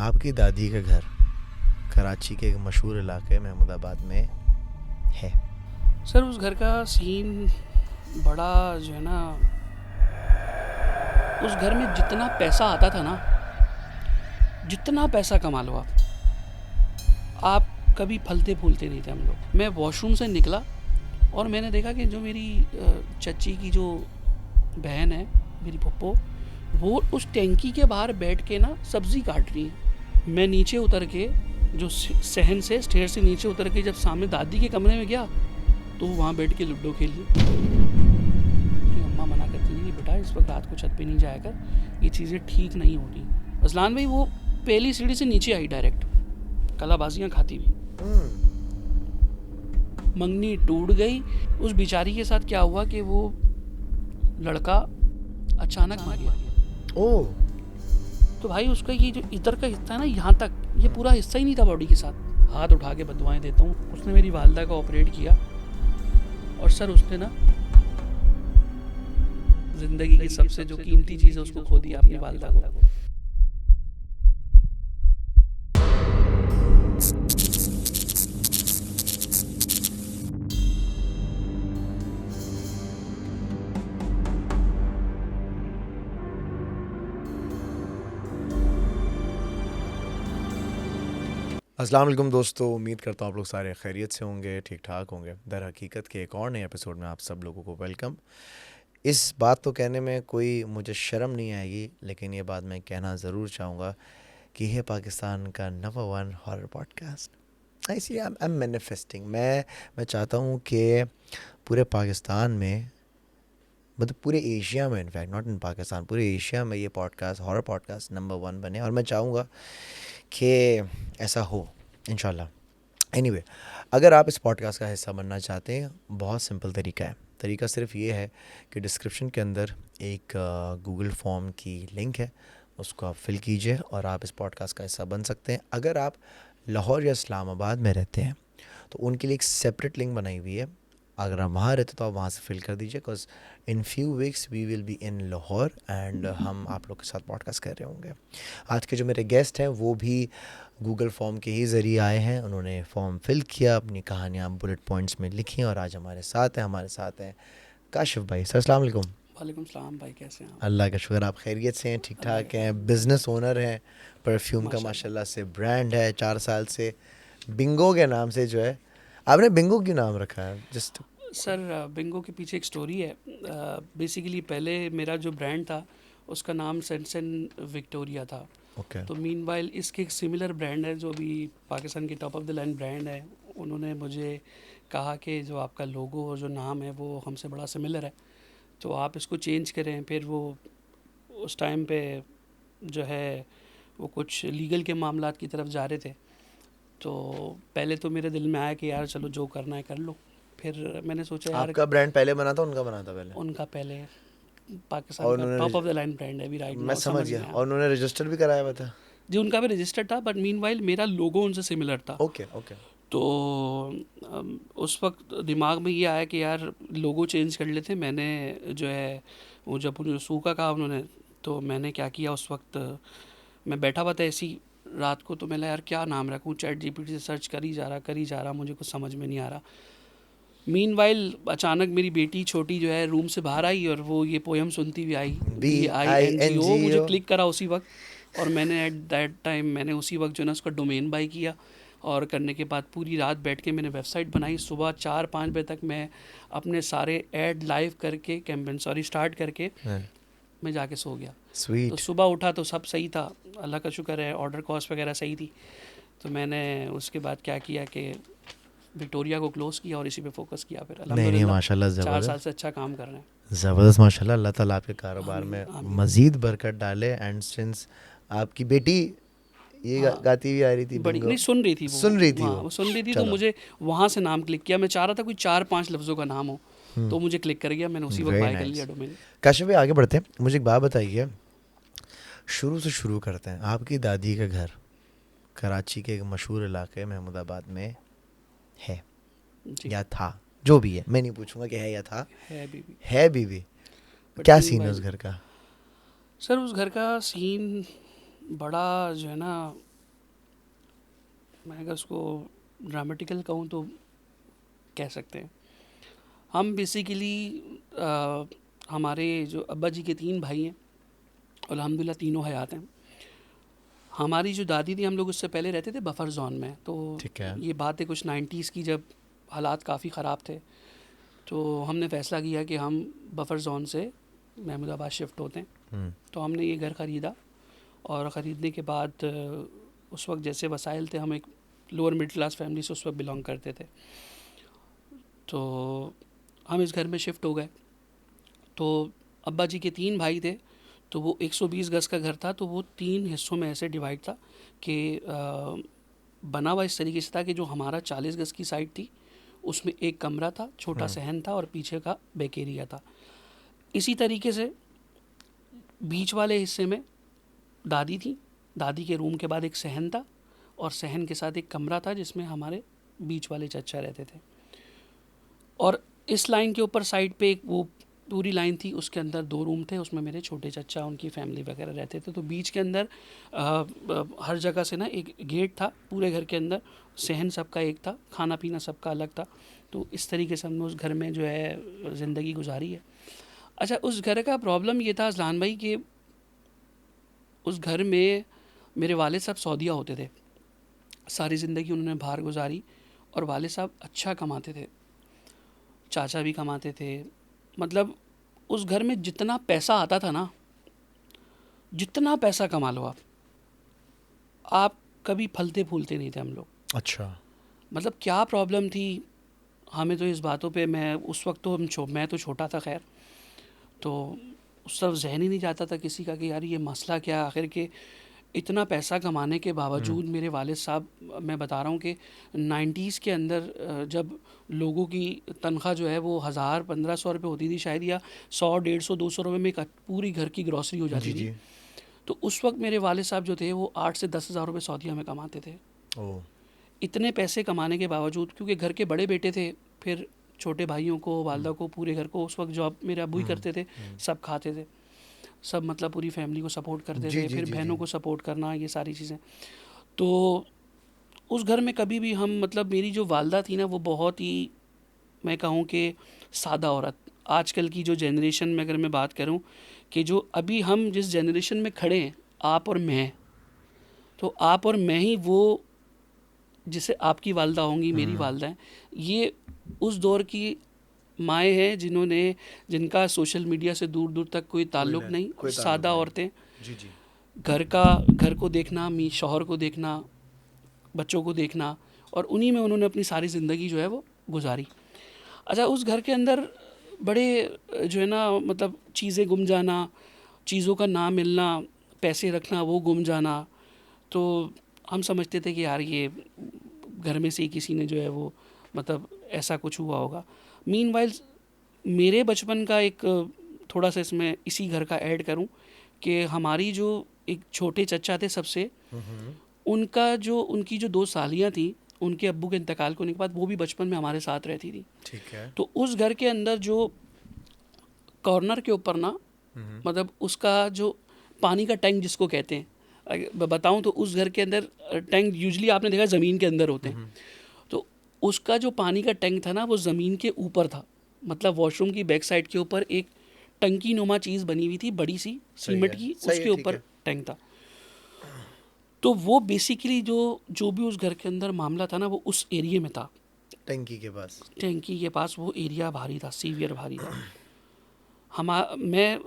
आपकी दादी का घर कराची के एक मशहूर इलाके महमूदाबाद में है। सर उस घर का सीन बड़ा जो है ना, उस घर में जितना पैसा आता था ना, जितना पैसा कमा लो आप कभी फलते फूलते नहीं थे हम लोग। मैं वॉशरूम से निकला और मैंने देखा कि जो मेरी चच्ची की जो बहन है, मेरी पप्पो, वो उस टैंकी के बाहर बैठ के ना सब्ज़ी काट रही है। मैं नीचे उतर के जो सहन से स्टेयर से नीचे उतर के जब सामने दादी के कमरे में गया तो वो वहाँ बैठ के लूडो खेल रही। अम्मा मना करती थी कि बेटा इस वक्त रात को छत पे नहीं जाया कर, ये चीज़ें ठीक नहीं होती। असलान भाई वो पहली सीढ़ी से नीचे आई डायरेक्ट कलाबाजियाँ खाती हुई। मंगनी टूट गई। उस बेचारी के साथ क्या हुआ कि वो लड़का अचानक मर गया। ओह, तो भाई उसका ये जो इधर का हिस्सा है ना, यहाँ तक ये पूरा हिस्सा ही नहीं था बॉडी के साथ। हाथ उठा के बदुआएं देता हूँ। उसने मेरी वालदा का ऑपरेट किया और सर उसने ना जिंदगी की सबसे जो कीमती चीज़ है उसको खो दिया, अपनी वालदा को। अस्सलाम वालेकुम दोस्तों, उम्मीद करता हूँ आप लोग सारे खैरियत से होंगे, ठीक ठाक होंगे। दर हकीकत के एक और नए एपिसोड में आप सब लोगों को वेलकम। इस बात तो कहने में कोई मुझे शर्म नहीं आएगी, लेकिन ये बात मैं कहना ज़रूर चाहूँगा कि ये पाकिस्तान का नंबर 1 हॉरर पॉडकास्ट। ऐसी आई एम मैनिफेस्टिंग। मैं चाहता हूँ कि पूरे पाकिस्तान में, मतलब पूरे एशिया में, इनफैक्ट नॉट इन पाकिस्तान, पूरे एशिया में ये पॉडकास्ट, हॉरर पॉडकास्ट नंबर 1 बने। और मैं चाहूँगा कि ऐसा हो इंशाल्लाह। एनीवे, अगर आप इस पॉडकास्ट का हिस्सा बनना चाहते हैं, बहुत सिंपल तरीका है। तरीका सिर्फ ये है कि डिस्क्रिप्शन के अंदर एक गूगल फॉर्म की लिंक है, उसको आप फिल कीजिए और आप इस पॉडकास्ट का हिस्सा बन सकते हैं। अगर आप लाहौर या इस्लामाबाद में रहते हैं तो उनके लिए एक सेपरेट लिंक बनाई हुई है। अगर आप वहाँ रहते तो आप वहाँ से फिल कर दीजिए, because in few weeks we will be in Lahore and हम आप लोग के साथ पॉडकास्ट कर रहे होंगे। आज के जो मेरे गेस्ट हैं वो भी गूगल फॉर्म के ही ज़रिए आए हैं। उन्होंने फॉर्म फिल किया, अपनी कहानियाँ बुलेट पॉइंट्स में लिखी और आज हमारे साथ हैं काशिफ भाई। सर अस्सलाम वालेकुम। वालेकुम सलाम भाई, कैसे हैं आप? अल्लाह का शुक्र, आप खैरियत से हैं, ठीक ठाक हैं। बिज़नेस ओनर हैं, परफ्यूम का माशाल्लाह से ब्रांड है 4 साल से। बिंगो के नाम से जो है, आपने बिंगो क्यों नाम रखा है? जस्ट सर बिंगो के पीछे एक स्टोरी है। बेसिकली पहले मेरा जो ब्रांड था उसका नाम सेंसन विक्टोरिया था। ओके। तो मीनवाइल इसके एक सिमिलर ब्रांड है जो अभी पाकिस्तान की top of the line brand है। उन्होंने मुझे कहा कि जो आपका लोगो और जो नाम है वो हमसे बड़ा सिमिलर है, तो आप इसको चेंज करें। फिर वो उस टाइम पे जो है वो कुछ लीगल के मामलात की तरफ जा रहे थे। तो पहले तो मेरे दिल में आया कि यार चलो जो करना है कर लो। फिर मैंने सोचा यार, आपका ब्रांड पहले बना था, उनका बना था पहले? उनका पहले पाकिस्तान और का उन्होंने top of the line brand है अभी राइट मैं नाउ, समझ समझ गया, में आया। और उन्होंने रजिस्टर भी कराया हुआ था। जी उनका भी रजिस्टर्ड था, बट मीनवाइल मेरा लोगो उनसे सिमिलर था। Okay okay. तो उस वक्त दिमाग में ये आया कि यार लोगो चेंज कर लेते। मैंने जो है वो जब उन्होंने सूखा कहा उन्होंने, तो मैंने क्या किया, उस वक्त मैं बैठा हुआ था ऐसी रात को, तो मैंने यार क्या नाम रखूँ। चैट जीपीटी से सर्च कर ही जा रहा, मुझे कुछ समझ में नहीं आ रहा। मीनवाइल अचानक मेरी बेटी छोटी जो है रूम से बाहर आई और वो ये पोयम सुनती हुई आई, BINGO। मुझे BINGO। क्लिक करा उसी वक्त और मैंने एट दैट टाइम मैंने उसी वक्त जो है ना उसका डोमेन बाई किया। और करने के बाद पूरी रात बैठ के मैंने वेबसाइट बनाई। सुबह 4-5 बजे तक मैं अपने सारे ऐड लाइव करके स्टार्ट करके मैं जाके सो गया। तो स्वीट। सुबह उठा तो सब सही था, अल्लाह का शुक्र है, ऑर्डर कॉस्ट वगैरह सही थी। तो मैंने उसके बाद क्या किया कि विक्टोरिया को क्लोज़ किया और इसी पे फोकस किया। फिर नहीं अल्हम्दुलिल्लाह माशाल्लाह 4 साल ज़बरदस्त से अच्छा काम कर रहे हैं। ज़बरदस्त माशाल्लाह। अल्लाह ताला आपके कारोबार आमीन में आमीन। मज़ीद बरकत डाले। एंड सिंस आपकी बेटी ये हाँ गाती हुई आ रही थी बड़ी बिंगो, नहीं सुन रही थी वो। सुन रही थी हाँ वो सुन रही थी, तो चलो, मुझे वहाँ से नाम क्लिक किया। मैं चाह रहा था कोई 4-5 लफ्ज़ों का नाम हो, तो मुझे क्लिक कर गया। मैंने उसी वक्त वेरी बाय कर लिया नाइस। डोमेन। काशिफ भाई आगे बढ़ते हैं, मुझे एक बात बताइए, शुरू से शुरू करते हैं। आपकी दादी का घर कराची के एक मशहूर इलाके महमूदाबाद में है जी या था, जो भी है, मैं नहीं पूछूंगा कि है या था, है बीवी। है बीवी। बट क्या सीन है उस मीनवाइल घर का? सर उस घर का सीन बड़ा जो है ना, मैं अगर उसको ड्रामेटिकल कहूँ तो कह सकते हैं। हम बेसिकली हमारे जो अब्बा जी के 3 भाई हैं, अल्हम्दुलिल्लाह तीनों हयात हैं। हमारी जो दादी थी, हम लोग उससे पहले रहते थे बफर जोन में, तो ठीक है। ये बात है कुछ 90s की, जब हालात काफ़ी ख़राब थे, तो हमने फ़ैसला किया कि हम बफर जोन से महमूदाबाद शिफ्ट होते हैं। तो हमने ये घर ख़रीदा, और ख़रीदने के बाद उस वक्त जैसे वसाइल थे, हम एक लोअर मिडिल क्लास फैमिली से उस वक्त बिलोंग करते थे, तो हम इस घर में शिफ्ट हो गए। तो अब्बा जी के 3 भाई थे, तो वो 120 गज़ का घर था, तो वो 3 हिस्सों में ऐसे डिवाइड था कि बना हुआ इस तरीके से था कि जो हमारा 40 गज़ की साइड थी, उसमें एक कमरा था, छोटा सहन था, और पीछे का बैक एरिया था। इसी तरीके से बीच वाले हिस्से में दादी थी, दादी के रूम के बाद एक सहन था, और सहन के साथ एक कमरा था जिसमें हमारे बीच वाले चचा रहते थे। और इस लाइन के ऊपर साइड पे एक वो पूरी लाइन थी, उसके अंदर 2 रूम थे, उसमें मेरे छोटे चचा, उनकी फैमिली वगैरह रहते थे। तो बीच के अंदर हर जगह से ना एक गेट था पूरे घर के अंदर, सहन सबका एक था, खाना पीना सबका अलग था। तो इस तरीके से हमने उस घर में जो है ज़िंदगी गुजारी है। अच्छा, उस घर का प्रॉब्लम ये था अज़लान भाई कि उस घर में मेरे वालिद साहब सऊदीया होते थे, सारी ज़िंदगी उन्होंने बाहर गुजारी, और वालिद साहब अच्छा कमाते थे, चाचा भी कमाते थे। मतलब उस घर में जितना पैसा आता था ना, जितना पैसा कमा लो आप कभी फलते फूलते नहीं थे हम लोग। अच्छा। मतलब क्या प्रॉब्लम थी हमें, तो इस बातों पे मैं उस वक्त तो मैं तो छोटा था खैर, तो उस तरफ जहन ही नहीं जाता था किसी का कि यार ये मसला क्या आखिर के। इतना पैसा कमाने के बावजूद मेरे वालिद साहब, मैं बता रहा हूँ कि 90s के अंदर जब लोगों की तनख्वाह जो है वो 1000-1500 रुपये होती थी शायद, या 100, 150, 200 रुपये में एक पूरी घर की ग्रॉसरी हो जाती जी थी। जी। तो उस वक्त मेरे वालिद साहब जो थे वो 8 से 10 हज़ार रुपये सऊदीया में कमाते थे। ओह। इतने पैसे कमाने के बावजूद, क्योंकि घर के बड़े बेटे थे, फिर छोटे भाइयों को, वालदा को, पूरे घर को, उस वक्त जॉब मेरे अब्बू ही करते थे, सब खाते थे, सब मतलब पूरी फैमिली को सपोर्ट करते जी थे, जी फिर जी जी। बहनों को सपोर्ट करना, ये सारी चीज़ें। तो उस घर में कभी भी हम, मतलब मेरी जो वालदा थी ना, वो बहुत ही, मैं कहूँ कि सादा औरत। आजकल की जो जनरेशन में अगर मैं बात करूँ कि जो अभी हम जिस जनरेशन में खड़े हैं, आप और मैं, तो आप और मैं ही वो, जिसे आपकी वालदा होंगी, मेरी वालदा हैं, ये उस दौर की माएँ हैं जिनका सोशल मीडिया से दूर दूर तक कोई ताल्लुक़ नहीं, कोई ताल्लुक सादा नहीं। औरतें, जी जी। घर को देखना, शौहर को देखना, बच्चों को देखना, और उन्हीं में उन्होंने अपनी सारी ज़िंदगी जो है वो गुजारी। अच्छा, उस घर के अंदर बड़े जो है ना, मतलब चीज़ें गुम जाना, चीज़ों का ना मिलना, पैसे रखना वो गुम जाना, तो हम समझते थे कि यार ये घर में से ही किसी ने जो है वो, मतलब ऐसा कुछ हुआ होगा। मीनवाइल मेरे बचपन का एक थोड़ा सा इसमें इसी घर का ऐड करूं कि हमारी जो एक छोटे चचा थे सबसे, उनकी जो 2 सालियाँ थी, उनके अब्बू के इंतकाल होने के बाद वो भी बचपन में हमारे साथ रहती थी। ठीक है। तो उस घर के अंदर जो कॉर्नर के ऊपर ना, मतलब उसका जो पानी का टैंक जिसको कहते हैं, बताऊं तो उस घर के अंदर टैंक यूजली आपने देखा ज़मीन के अंदर होते हैं, तो उसका जो पानी का टैंक था ना, वो ज़मीन के ऊपर था। मतलब वॉशरूम की बैक साइड के ऊपर एक टंकी नुमा चीज़ बनी हुई थी, बड़ी सी सीमेंट की, सही है, उसके ठीक ऊपर है। टैंक था। तो वो बेसिकली जो भी उस घर के अंदर मामला था ना, वो उस एरिया में था, टंकी के पास। टैंकी के पास। वो एरिया भारी था, सीवियर भारी था।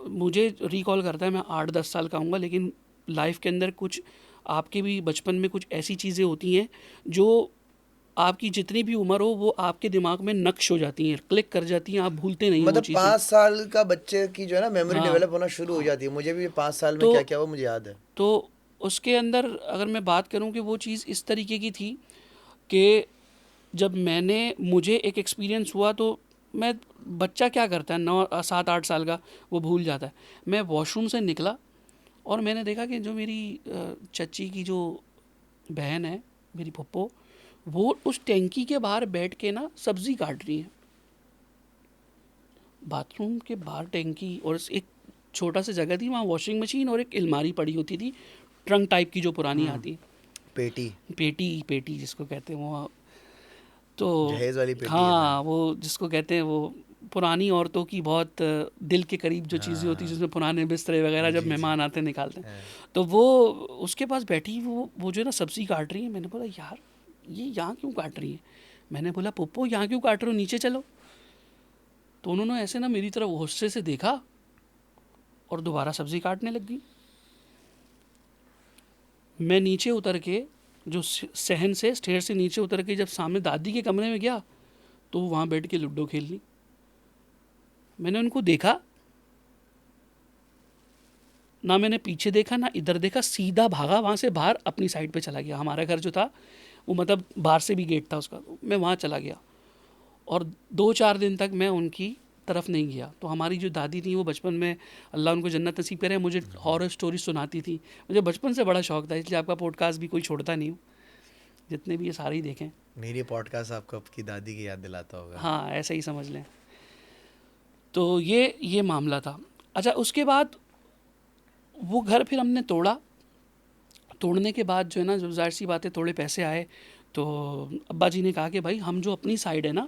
मुझे रिकॉल करता है, मैं 8-10 साल का हूँगा, लेकिन लाइफ के अंदर कुछ आपके भी बचपन में कुछ ऐसी चीज़ें होती हैं जो आपकी जितनी भी उम्र हो वो आपके दिमाग में नक्श हो जाती हैं, क्लिक कर जाती हैं, आप भूलते नहीं हो वो मतलब चीज़ें। 5 साल का बच्चे की जो है ना मेमोरी हाँ, डेवलप होना शुरू हो जाती है। मुझे भी 5 साल में तो क्या क्या हुआ मुझे याद है। तो उसके अंदर अगर मैं बात करूं कि वो चीज़ इस तरीके की थी कि जब मुझे एक एक्सपीरियंस हुआ, तो मैं, बच्चा क्या करता है 9-7-8 साल का, वो भूल जाता है। मैं वॉशरूम से निकला और मैंने देखा कि जो मेरी चची की जो बहन है, मेरी फुप्पो, वो उस टैंकी के बाहर बैठ के ना सब्ज़ी काट रही है। बाथरूम के बाहर टैंकी, और एक छोटा सा जगह थी, वहाँ वॉशिंग मशीन और एक अलमारी पड़ी होती थी, ट्रंक टाइप की जो पुरानी आती है। पेटी, पेटी जिसको कहते हैं वो, तो जहेज वाली पेटी है हाँ वो जिसको कहते हैं वो पुरानी औरतों की बहुत दिल के करीब जो चीज़ें होती हैं, जिसमें पुराने बिस्तरे वगैरह जब जी, जी। मेहमान आते हैं निकालते हैं, हाँ। तो वो उसके पास बैठी वो जो है ना सब्ज़ी काट रही है। मैंने बोला यार ये यहाँ क्यों काट रही है? मैंने बोला पुप्पो यहाँ क्यों काट रहे हो, नीचे चलो। तो उन्होंने ऐसे ना मेरी तरफ गुस्से से देखा और दोबारा सब्ज़ी काटने लग गई। मैं नीचे उतर के जो सहन से स्टेयर से नीचे उतर के जब सामने दादी के कमरे में गया तो वो वहाँ बैठ के लूडो खेल ली। मैंने उनको देखा ना, मैंने पीछे देखा ना इधर देखा, सीधा भागा वहाँ से बाहर अपनी साइड पे चला गया। हमारा घर जो था वो मतलब बाहर से भी गेट था उसका, मैं वहाँ चला गया और 2-4 दिन तक मैं उनकी तरफ नहीं गया। तो हमारी जो दादी थी वो बचपन में, अल्लाह उनको जन्नत नसीब करे, मुझे हॉरर स्टोरी सुनाती थी। मुझे बचपन से बड़ा शौक था, इसलिए आपका पॉडकास्ट भी कोई छोड़ता नहीं हूँ, जितने भी ये सारे ही देखें। मेरी पॉडकास्ट आपको आपकी दादी की याद दिलाता होगा। हाँ ऐसा ही समझ लें। तो ये मामला था। अच्छा उसके बाद वो घर फिर हमने तोड़ा। तोड़ने के बाद जो है ना, जब ज़ाहिर सी बात है थोड़े पैसे आए तो अब्बा जी ने कहा कि भाई हम जो अपनी साइड है ना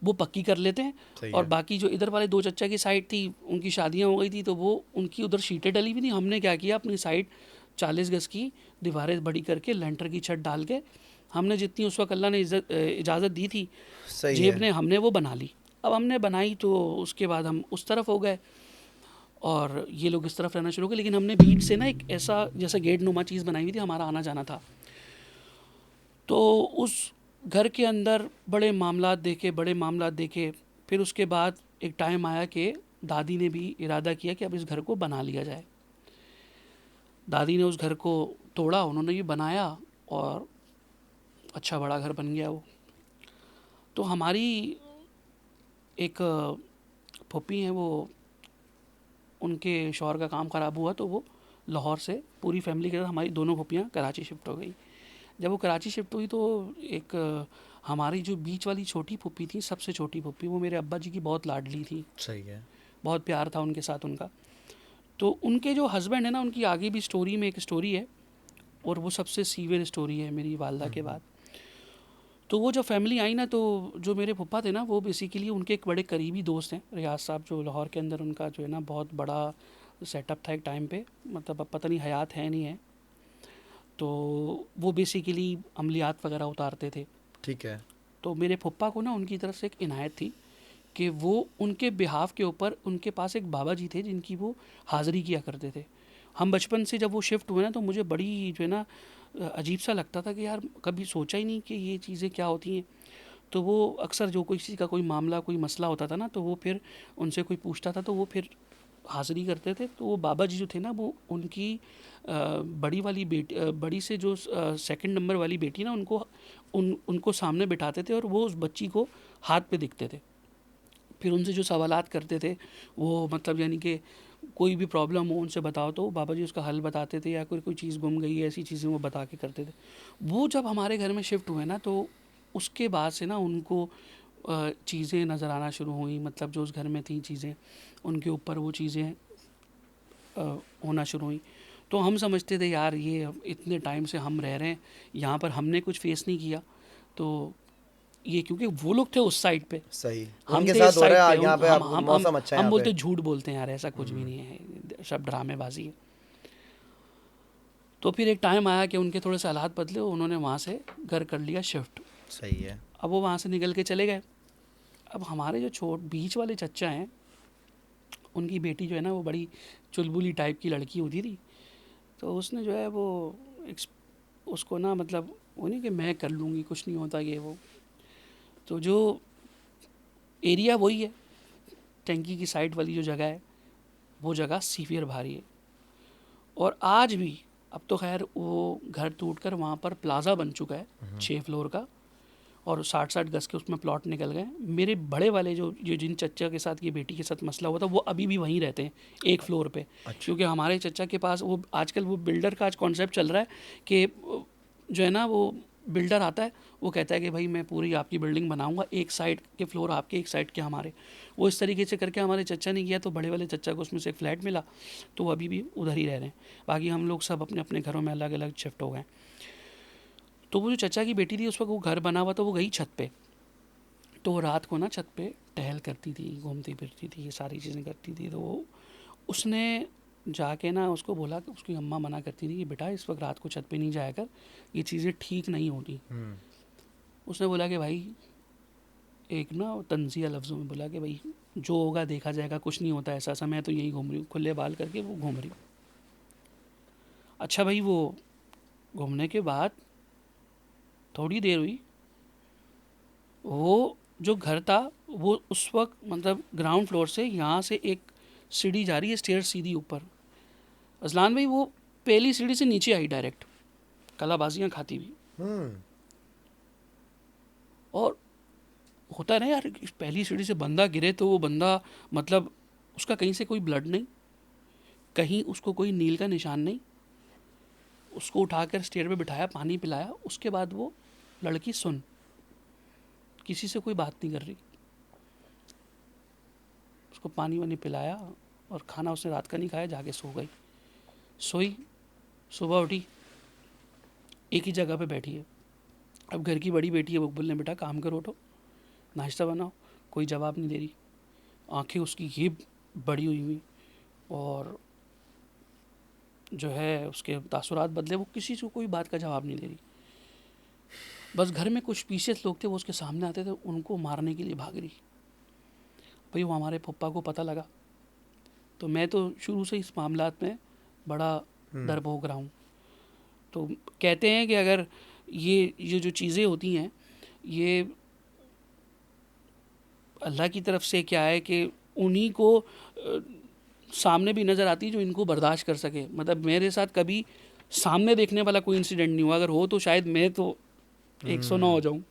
वो पक्की कर लेते हैं, सही और है। बाकी जो इधर वाले 2 चच्चा की साइड थी उनकी शादियां हो गई थी, तो वो उनकी उधर शीटें डली हुई थी। हमने क्या किया, अपनी साइड 40 गज़ की दीवारें बड़ी करके लेंटर की छत डाल के, हमने जितनी उस वक्त अल्लाह ने इजाज़त दी थी सही जेब है। ने, हमने वो बना ली। अब हमने बनाई तो उसके बाद हम उस तरफ हो गए और ये लोग इस तरफ रहना शुरू हो गए। लेकिन हमने बीच से ना एक ऐसा जैसा गेट नुमा चीज़ बनाई हुई थी, हमारा आना जाना था। तो उस घर के अंदर बड़े मामलात देखे। फिर उसके बाद एक टाइम आया कि दादी ने भी इरादा किया कि अब इस घर को बना लिया जाए। दादी ने उस घर को तोड़ा, उन्होंने भी बनाया और अच्छा बड़ा घर बन गया वो। तो हमारी एक फूफी हैं, वो उनके शौहर का काम ख़राब हुआ तो वो लाहौर से पूरी फैमिली के साथ, हमारी दोनों फूफियाँ कराची शिफ्ट हो गई। जब वो कराची शिफ्ट हुई तो एक हमारी जो बीच वाली छोटी फूफी थी, सबसे छोटी फूफी, वो मेरे अब्बा जी की बहुत लाडली थी, सही है। बहुत प्यार था उनके साथ उनका। तो उनके जो हस्बैंड है ना, उनकी आगे भी स्टोरी में एक स्टोरी है और वो सबसे सीवियर स्टोरी है मेरी वालदा के बाद। तो वो जब फैमिली आई ना, तो जो मेरे फूफा थे ना, वो बेसिकली उनके एक बड़े करीबी दोस्त हैं, रियाज साहब, जो लाहौर के अंदर उनका जो है ना बहुत बड़ा सेटअप था एक टाइम पे, मतलब अब पता नहीं हयात है नहीं है। तो वो बेसिकली अमलियात वगैरह उतारते थे। ठीक है। तो मेरे फुप्पा को ना उनकी तरफ से एक इनायत थी कि वो उनके बिहाफ के ऊपर, उनके पास एक बाबा जी थे जिनकी वो हाज़िरी किया करते थे। हम बचपन से जब वो शिफ्ट हुए ना, तो मुझे बड़ी जो है ना अजीब सा लगता था कि यार कभी सोचा ही नहीं कि ये चीज़ें क्या होती हैं। तो वो अक्सर जो कोई किसी का कोई मामला, कोई मसला होता था ना, तो वो फिर उनसे कोई पूछता था तो वो फिर हाज़िरी करते थे। तो वो बाबा जी जो थे ना, वो उनकी बड़ी वाली बेटी, बड़ी से जो सेकंड नंबर वाली बेटी ना, उनको सामने बिठाते थे और वो उस बच्ची को हाथ पे दिखते थे। फिर उनसे जो सवालात करते थे वो, मतलब यानी कि कोई भी प्रॉब्लम हो उनसे बताओ तो बाबा जी उसका हल बताते थे, या कोई चीज़ गुम गई है, ऐसी चीज़ें वो बता के करते थे। वो जब हमारे घर में शिफ्ट हुए ना, तो उसके बाद से ना उनको चीज़ें नज़र आना शुरू हुई, मतलब जो उस घर में थी चीज़ें, उनके ऊपर वो चीज़ें होना शुरू हुई। तो हम समझते थे यार ये इतने टाइम से हम रह रहे हैं यहाँ पर, हमने कुछ फेस नहीं किया। तो ये क्योंकि वो लोग थे उस साइड पे, सही, हम उनके थे साथ इस हो साइड रहा पे। है यहाँ पे, अब मौसम अच्छा है हम यहाँ बोलते पे। झूठ बोलते हैं यार, ऐसा कुछ भी नहीं है, सब ड्रामेबाजी है। तो फिर एक टाइम आया कि उनके थोड़े से हालात बदले, उन्होंने वहाँ से घर कर लिया शिफ्ट। सही है। अब वो वहाँ से निकल के चले गए। अब हमारे जो बीच वाले चच्चा हैं, उनकी बेटी जो है ना, वो बड़ी चुलबुली टाइप की लड़की होती थी। तो उसने जो है वो उसको ना, मतलब वो नहीं कि मैं कर लूँगी, कुछ नहीं होता ये वो। तो जो एरिया वही है, टंकी की साइड वाली जो जगह है, वो जगह सीवियर भारी है। और आज भी, अब तो खैर वो घर टूट कर वहाँ पर प्लाज़ा बन चुका है 6 फ्लोर का, और 60-60 गज़ के उसमें प्लॉट निकल गए। मेरे बड़े वाले जो जिन चच्चा के साथ, ये बेटी के साथ मसला हुआ था, वो अभी भी वहीं रहते हैं एक फ्लोर पे। अच्छा। क्योंकि हमारे चच्चा के पास वो आजकल वो बिल्डर का आज कॉन्सेप्ट चल रहा है कि जो है ना, वो बिल्डर आता है, वो कहता है कि भाई मैं पूरी आपकी बिल्डिंग बनाऊंगा, एक साइड के फ्लोर आपके, एक साइड के हमारे। वो इस तरीके से करके हमारे चच्चा ने किया, तो बड़े वाले चच्चा को उसमें से एक फ्लैट मिला, तो वो अभी भी उधर ही रह रहे हैं। बाकी हम लोग सब अपने अपने घरों में अलग अलग शिफ्ट हो गए। तो वो जो चचा की बेटी थी उस वक्त वो घर बना हुआ, तो वो गई छत पे। तो वो रात को ना छत पे टहल करती थी, घूमती फिरती थी, ये सारी चीज़ें करती थी। तो वो उसने जाके ना उसको बोला कि उसकी अम्मा मना करती थी कि बेटा इस वक्त रात को छत पे नहीं जाया कर, ये चीज़ें ठीक नहीं होती। उसने बोला कि भाई, एक ना तंजिया लफ्ज़ों में बोला कि भाई जो होगा देखा जाएगा, कुछ नहीं होता ऐसा, मैं तो यही घूम रही हूँ, खुले बाल करके वो घूम रही हूँ। अच्छा भाई, वो घूमने के बाद थोड़ी देर हुई, वो जो घर था वो उस वक्त मतलब ग्राउंड फ्लोर से यहाँ से एक सीढ़ी जा रही है, स्टेयर सीधी ऊपर। अजलान भाई वो पहली सीढ़ी से नीचे आई डायरेक्ट, कलाबाजियाँ खाती हुई। और होता है ना यार, पहली सीढ़ी से बंदा गिरे तो वो बंदा मतलब उसका कहीं से कोई ब्लड नहीं, कहीं उसको कोई नील का निशान नहीं। उसको उठाकर स्टेयर पे बिठाया, पानी पिलाया। उसके बाद वो लड़की सुन, किसी से कोई बात नहीं कर रही, उसको पानी वानी पिलाया और खाना उसने रात का नहीं खाया, जाके सो गई। सोई, सुबह उठी, एक ही जगह पे बैठी है। अब घर की बड़ी बेटी है, वो बोलने बेटा काम करो, उठो नाश्ता बनाओ, कोई जवाब नहीं दे रही। आंखें उसकी ये बड़ी हुई हुई और जो है उसके तासुरात बदले, वो किसी को कोई बात का जवाब नहीं दे रही। बस घर में कुछ पीछे लोग थे, वो उसके सामने आते थे, उनको मारने के लिए भाग रही। भाई वो हमारे पप्पा को पता लगा, तो मैं तो शुरू से इस मामलात में बड़ा डरपोक रहा हूँ। तो कहते हैं कि अगर ये जो चीज़ें होती हैं, ये अल्लाह की तरफ से क्या है कि उन्हीं को सामने भी नज़र आती है जो इनको बर्दाश्त कर सके। मतलब मेरे साथ कभी सामने देखने वाला कोई इंसिडेंट नहीं हुआ, अगर हो तो शायद मैं तो 109 हो जाऊँ।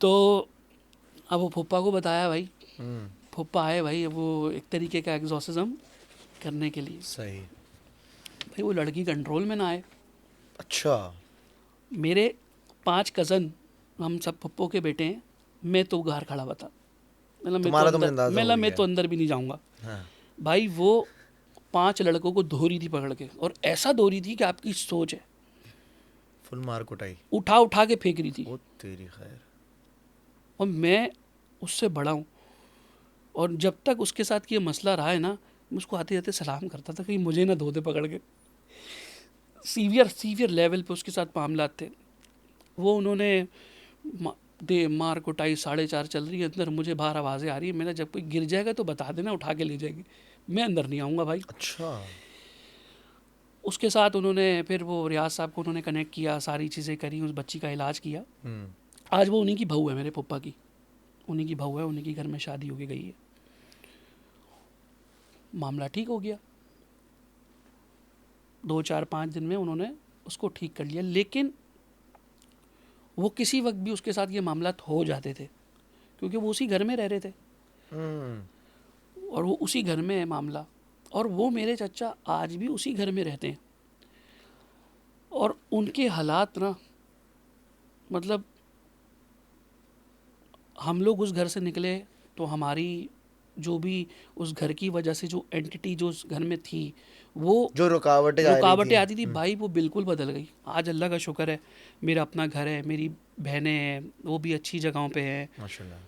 तो अब वो फूफा को बताया भाई, फूफा आए भाई, वो एक तरीके का एग्जॉर्सिज्म करने के लिए। सही। भाई वो लड़की कंट्रोल में ना आए। अच्छा। मेरे 5 कज़न, हम सब पप्पो के बेटे हैं, मैं तो बाहर खड़ा बता, तुम्हारा तो मुझे अंदाजा हो मैं गया। तो अंदर भी नहीं जाऊंगा। हाँ। भाई वो 5 लड़कों को धो रही थी पकड़ के, और ऐसा धो रही थी कि आपकी सोच है, फुल मार कुटाई। उठा उठा के फेंक रही थी। ओ तेरी खैर। और मैं उससे बड़ा हूँ, और जब तक उसके साथ ये मसला रहा है ना, मैं उसको आते जाते सलाम करता था कि मुझे ना धो दे पकड़ के। सीवियर लेवल पे उसके साथ मामला थे वो। उन्होंने मार कुटाई 4:30 चल रही है अंदर, मुझे बाहर आवाज़ें आ रही है। मैंने जब कोई गिर जाएगा तो बता देना, उठा के ले जाएंगे, मैं अंदर नहीं आऊँगा भाई। अच्छा। उसके साथ उन्होंने फिर वो रियाज साहब को उन्होंने कनेक्ट किया, सारी चीज़ें करी, उस बच्ची का इलाज किया। आज वो उन्हीं की बहू है, मेरे पप्पा की उन्हीं की बहू है, उन्हीं की घर में शादी होके गई है। मामला ठीक हो गया, 2-4-5 दिन में उन्होंने उसको ठीक कर लिया। लेकिन वो किसी वक्त भी उसके साथ ये मामला हो जाते थे, क्योंकि वो उसी घर में रह रहे थे और वो उसी घर में है मामला। और वो मेरे चचा आज भी उसी घर में रहते हैं, और उनके हालात ना, मतलब हम लोग उस घर से निकले तो हमारी जो भी उस घर की वजह से जो एंटिटी जो उस घर में थी, वो जो रुकावटें आती थी भाई, वो बिल्कुल बदल गई। आज अल्लाह का शुक्र है, मेरा अपना घर है, मेरी बहनें हैं, वो भी अच्छी जगहों पे हैं माशाल्लाह।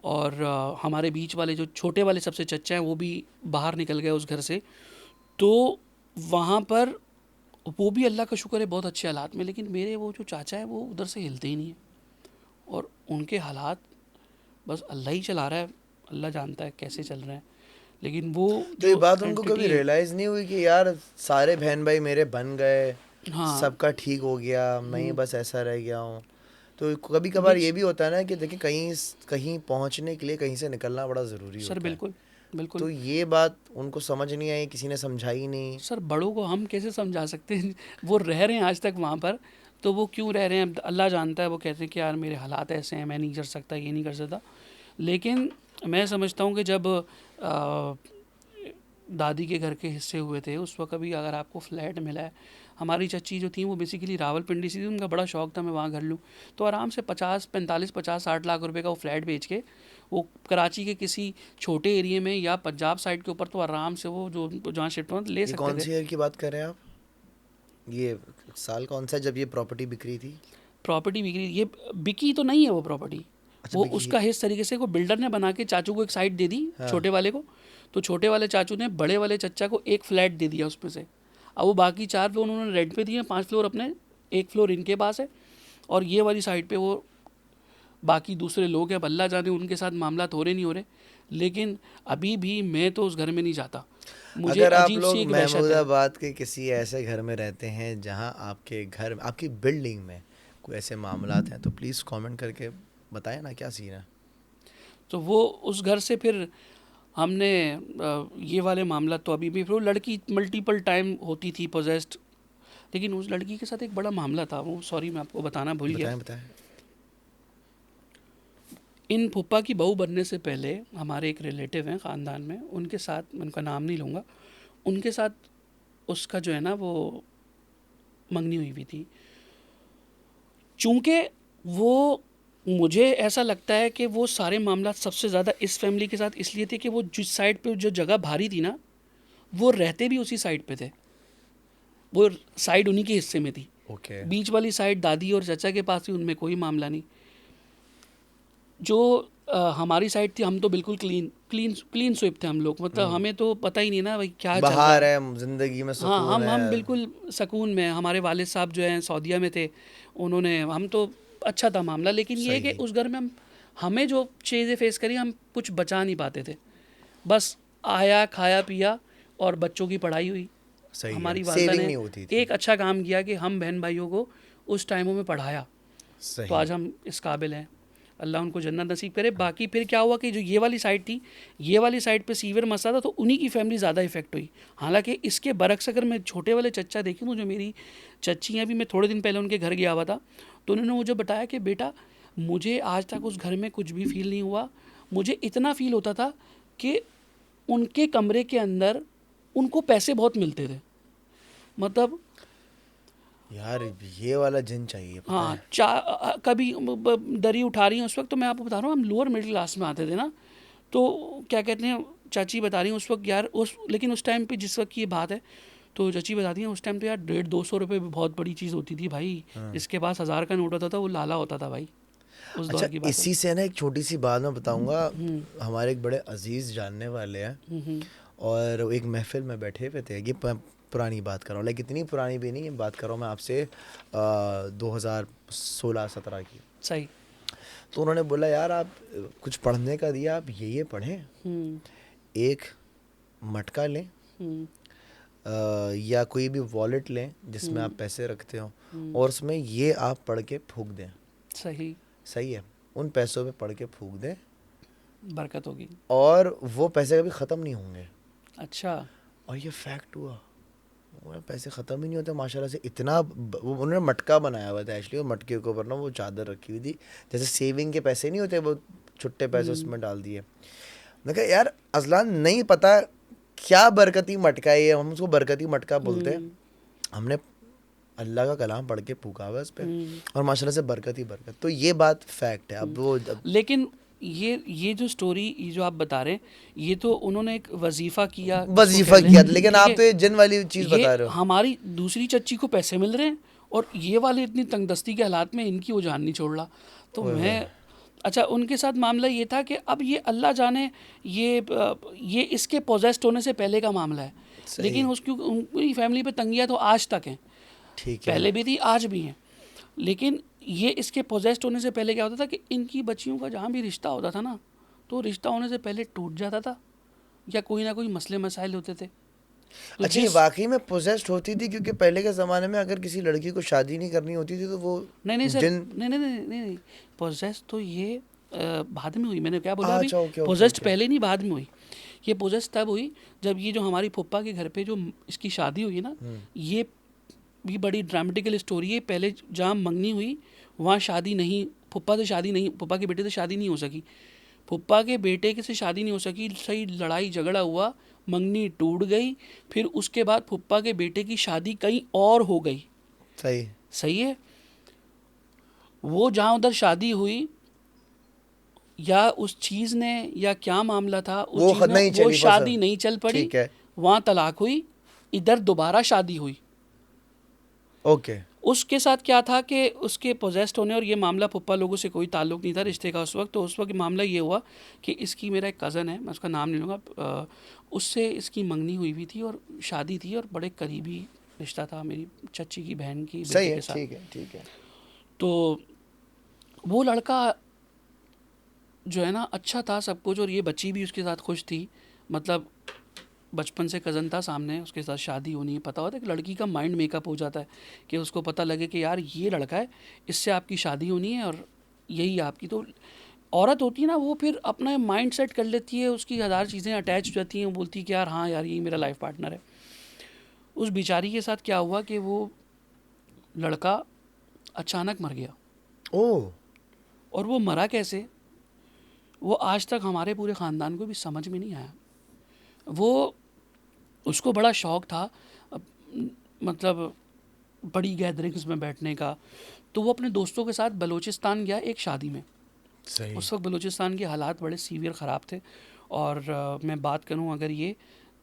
और हमारे बीच वाले जो छोटे वाले सबसे चचा हैं वो भी बाहर निकल गए उस घर से। तो वहाँ पर वो भी अल्लाह का शुक्र है बहुत अच्छे हालात में। लेकिन मेरे वो जो चाचा हैं वो उधर से हिलते ही नहीं हैं, और उनके हालात बस अल्लाह ही चला रहा है, अल्लाह जानता है कैसे चल रहे हैं। लेकिन वो तो ये जो बात उनको entity कभी है, रियलाइज नहीं हुई कि यार सारे बहन भाई मेरे बन गए, हाँ सबका ठीक हो गया, मैं ही बस ऐसा रह गया हूँ। तो कभी कभार ये भी होता है ना कि देखिए कहीं कहीं पहुँचने के लिए कहीं से निकलना बड़ा ज़रूरी सर, होता है। बिल्कुल बिल्कुल। तो ये बात उनको समझ नहीं आई, किसी ने समझाई नहीं। सर बड़ों को हम कैसे समझा सकते हैं, वो रह रहे हैं आज तक वहाँ पर, तो वो क्यों रह रहे हैं अल्लाह जानता है। वो कहते हैं कि यार मेरे हालात ऐसे हैं, मैं नहीं कर सकता, ये नहीं कर सकता। लेकिन मैं समझता हूँ कि जब दादी के घर के हिस्से हुए थे उस वक्त भी अगर आपको फ्लैट मिला है, हमारी चच्ची जो थी वो बेसिकली रावलपिंडी से थी, उनका बड़ा शौक था मैं वहाँ घर लूँ, तो आराम से 50-60 लाख रुपए का वो फ्लैट बेच के वो कराची के किसी छोटे एरिया में या पंजाब साइड के ऊपर तो आराम से वो जो जहाँ शिफ्ट होना ले ये सकते कौन थे। सी ईयर की बात कर रहे हैं आप? ये साल कौन सा है जब ये प्रॉपर्टी बिक्री थी? प्रॉपर्टी बिक्री, ये बिकी तो नहीं है वो प्रॉपर्टी, अच्छा, वो बिकी। उसका इस तरीके से को बिल्डर ने बना के चाचू को एक साइड दे दी, हाँ। छोटे वाले को। तो छोटे वाले चाचू ने बड़े वाले चच्चा को एक फ्लैट दे दिया उसमें से। अब वो बाकी 4 फ्लोर उन्होंने रेंट पे दिए, 5 फ्लोर अपने, 1 फ्लोर इनके पास है। और ये वाली साइड पे वो बाकी दूसरे लोग हैं, अब अल्लाह जाने उनके साथ मामला हो रहे नहीं हो रहे। लेकिन अभी भी मैं तो उस घर में नहीं जाता, मुझे अगर आप अजीब सी लोग एक वहशत है। महमूदाबाद के किसी ऐसे घर में रहते हैं जहां आपके घर में, आपकी बिल्डिंग में कोई ऐसे मामलात हैं, तो प्लीज़ कमेंट करके बताएं ना क्या सीन है। तो वो उस घर से फिर हमने ये वाले मामला तो अभी भी, फिर वो लड़की मल्टीपल टाइम होती थी पोजेस्ड। लेकिन उस लड़की के साथ एक बड़ा मामला था, वो सॉरी मैं आपको बताना भूल गया। बताएं बताएं। इन फूफा की बहू बनने से पहले हमारे एक रिलेटिव हैं ख़ानदान में, उनके साथ, मैं उनका नाम नहीं लूँगा, उनके साथ उसका जो है ना वो मंगनी हुई हुई थी। चूँकि वो, मुझे ऐसा लगता है कि वो सारे मामला सबसे ज़्यादा इस फैमिली के साथ इसलिए थे कि वो जिस साइड पे जो जगह भारी थी ना, वो रहते भी उसी साइड पे थे, वो साइड उन्हीं के हिस्से में थी। ओके। बीच वाली साइड दादी और चाचा के पास थी, उनमें कोई मामला नहीं। जो हमारी साइड थी, हम तो बिल्कुल क्लीन स्वीप थे हम लोग, मतलब हमें तो पता ही नहीं ना भाई क्या चल रहा बाहर है। है जिंदगी में, हाँ, सुकून हम है। बिल्कुल सुकून में। हमारे वालिद साहब जो हैं सऊदीया में थे, उन्होंने, हम तो अच्छा था मामला। लेकिन ये है कि सही। उस घर में हमें जो चीज़ें फेस करी, हम कुछ बचा नहीं पाते थे। बस आया, खाया पिया और बच्चों की पढ़ाई हुई। सही है, हमारी वालदा सेविंग ने नहीं होती थी। एक अच्छा काम किया कि हम बहन भाइयों को उस टाइमों में पढ़ाया, तो सही। आज हम इस काबिल हैं। अल्लाह उनको जन्नत नसीब करे। बाकी फिर क्या हुआ कि जो ये वाली साइड थी, ये वाली साइड पे सीवियर मसला था, तो उन्हीं की फैमिली ज़्यादा इफेक्ट हुई। हालांकि इसके बरक्स अगर मैं छोटे वाले चच्चा देखूँ, तो जो मेरी चच्ची हैं, अभी मैं थोड़े दिन पहले उनके घर गया हुआ था, तो उन्होंने मुझे बताया कि बेटा, मुझे आज तक उस घर में कुछ भी फील नहीं हुआ। मुझे इतना फील होता था कि उनके कमरे के अंदर उनको पैसे बहुत मिलते थे, मतलब यार ये वाला जिन चाहिए, पता हाँ, है। कभी दरी उठा रही हैं उस वक्त, तो मैं आपको बता रहा हूँ, हम लोअर मिडिल क्लास में आते थे ना, तो क्या कहते हैं, चाची बता रही हैं उस वक्त यार, लेकिन उस टाइम पे जिस वक्त की ये बात है, तो चाची बताती हैं उस टाइम तो यार 150-200 रुपये भी बहुत बड़ी चीज़ होती थी भाई। जिसके पास 1000 का नोट होता था वो लाला होता था भाई, उस अच्छा, दौर की बात है। इसी से ना एक छोटी सी बात मैं बताऊंगा। हमारे एक बड़े अजीज जानने वाले हैं, और वो एक महफिल में बैठे हुए थे। ये पुरानी बात कर रहा हूँ, लाइक इतनी पुरानी भी नहीं, बात कर रहा हूँ मैं आपसे 2016-17 की। सही। तो उन्होंने बोला यार आप कुछ पढ़ने का दिया, आप ये पढ़ें, एक मटका लें, या कोई भी वॉलेट लें जिसमें आप पैसे रखते हो, और उसमें ये आप पढ़ के फूंक दें। सही। सही है, उन पैसों पे पढ़ के फूंक दें, बरकत होगी। और वो पैसे कभी ख़त्म नहीं होंगे। अच्छा। और ये फैक्ट हुआ, वो पैसे ख़त्म ही नहीं होते माशाल्लाह से। इतना वो उन्होंने मटका बनाया हुआ था एक्चुअली, और मटके के ऊपर ना वो चादर रखी हुई थी, जैसे सेविंग के पैसे नहीं होते, वो छुट्टे पैसे उसमें डाल दिए। मैंने कहा यार अजलान, नहीं पता क्या बरकती मटका है ये, हम उसको बरकती मटका बोलते हैं। हमने अल्लाह का कलाम पढ़ के फूका हुआ इस पे, और माशाल्लाह से बरकत ही बरकत। तो ये बात फैक्ट है। अब वो लेकिन ये जो स्टोरी, ये जो आप बता रहे हैं, ये तो उन्होंने एक वजीफा किया, किया था, लेकिन आप तो ये जिन वाली चीज़ बता रहे हो। हमारी दूसरी चच्ची को पैसे मिल रहे हैं, और ये वाले इतनी तंगदस्ती के हालात में इनकी वो जान नहीं छोड़ रहा। तो मैं, अच्छा, उनके साथ मामला ये था कि अब ये अल्लाह जाने, ये इसके पोजेस्ट होने से पहले का मामला है। लेकिन उनकी फैमिली पे तंगियाँ तो आज तक हैं, ठीक है, पहले भी थी, आज भी हैं। लेकिन ये इसके पोजेस्ट होने से पहले क्या होता था कि इनकी बच्चियों का जहाँ भी रिश्ता होता था ना, तो रिश्ता होने से पहले टूट जाता था, या कोई ना कोई मसले मसाइल होते थे। तो अच्छा, ये वाकई में पोजेस्ड होती थी? क्योंकि पहले के ज़माने में अगर किसी लड़की को शादी नहीं करनी होती थी तो वो नहीं सर, जिन नहीं, पोजेस्ट तो ये बाद में हुई। मैंने क्या बोला अभी, अच्छा, ओके, पोजेस्ट पहले नहीं, बाद में हुई। ये पोजेस्ट तब हुई जब ये जो हमारी फुप्पा के घर पे जो इसकी शादी हुई ना, ये भी बड़ी ड्रामेटिकल स्टोरी है। पहले जहाँ मंगनी हुई वहाँ शादी नहीं, फुप्पा से शादी नहीं, फुप्पा के बेटे से शादी नहीं हो सकी, फुप्पा के बेटे के से शादी नहीं हो सकी। सही लड़ाई झगड़ा हुआ, मंगनी टूट गई। फिर उसके बाद फुप्पा के बेटे की शादी कहीं और हो गई। सही है। वो जहाँ उधर शादी हुई, या उस चीज़ ने, या क्या मामला था, उस चीज़ में वो शादी नहीं चल पड़ी, वहाँ तलाक हुई, इधर दोबारा शादी हुई। ओके। उसके साथ क्या था कि उसके पोजेस्ट होने, और ये मामला पप्पा लोगों से कोई ताल्लुक नहीं था रिश्ते का उस वक्त। तो उस वक्त मामला ये हुआ कि इसकी, मेरा एक कज़न है, मैं उसका नाम नहीं लूँगा, उससे इसकी मंगनी हुई थी और शादी थी, और बड़े करीबी रिश्ता था मेरी चच्ची की बहन की सही बेटे है, के साथ। ठीक है, ठीक है। तो वो लड़का जो है ना अच्छा था सब कुछ, और ये बच्ची भी उसके साथ खुश थी। मतलब बचपन से कज़न था सामने, उसके साथ शादी होनी है। पता होता है कि लड़की का माइंड मेकअप हो जाता है कि उसको पता लगे कि यार ये लड़का है, इससे आपकी शादी होनी है और यही आपकी। तो औरत होती है ना, वो फिर अपना माइंड सेट कर लेती है, उसकी हज़ार चीज़ें अटैच हो जाती हैं, वो बोलती है कि यार हाँ यार यही मेरा लाइफ पार्टनर है। उस बेचारी के साथ क्या हुआ कि वो लड़का अचानक मर गया। ओह। और वो मरा कैसे, वो आज तक हमारे पूरे ख़ानदान को भी समझ में नहीं आया। वो, उसको बड़ा शौक़ था मतलब बड़ी गैदरिंग्स में बैठने का। तो वो अपने दोस्तों के साथ बलूचिस्तान गया एक शादी में। सही। उस वक्त बलूचिस्तान के हालात बड़े सीवियर ख़राब थे। और मैं बात करूं अगर ये,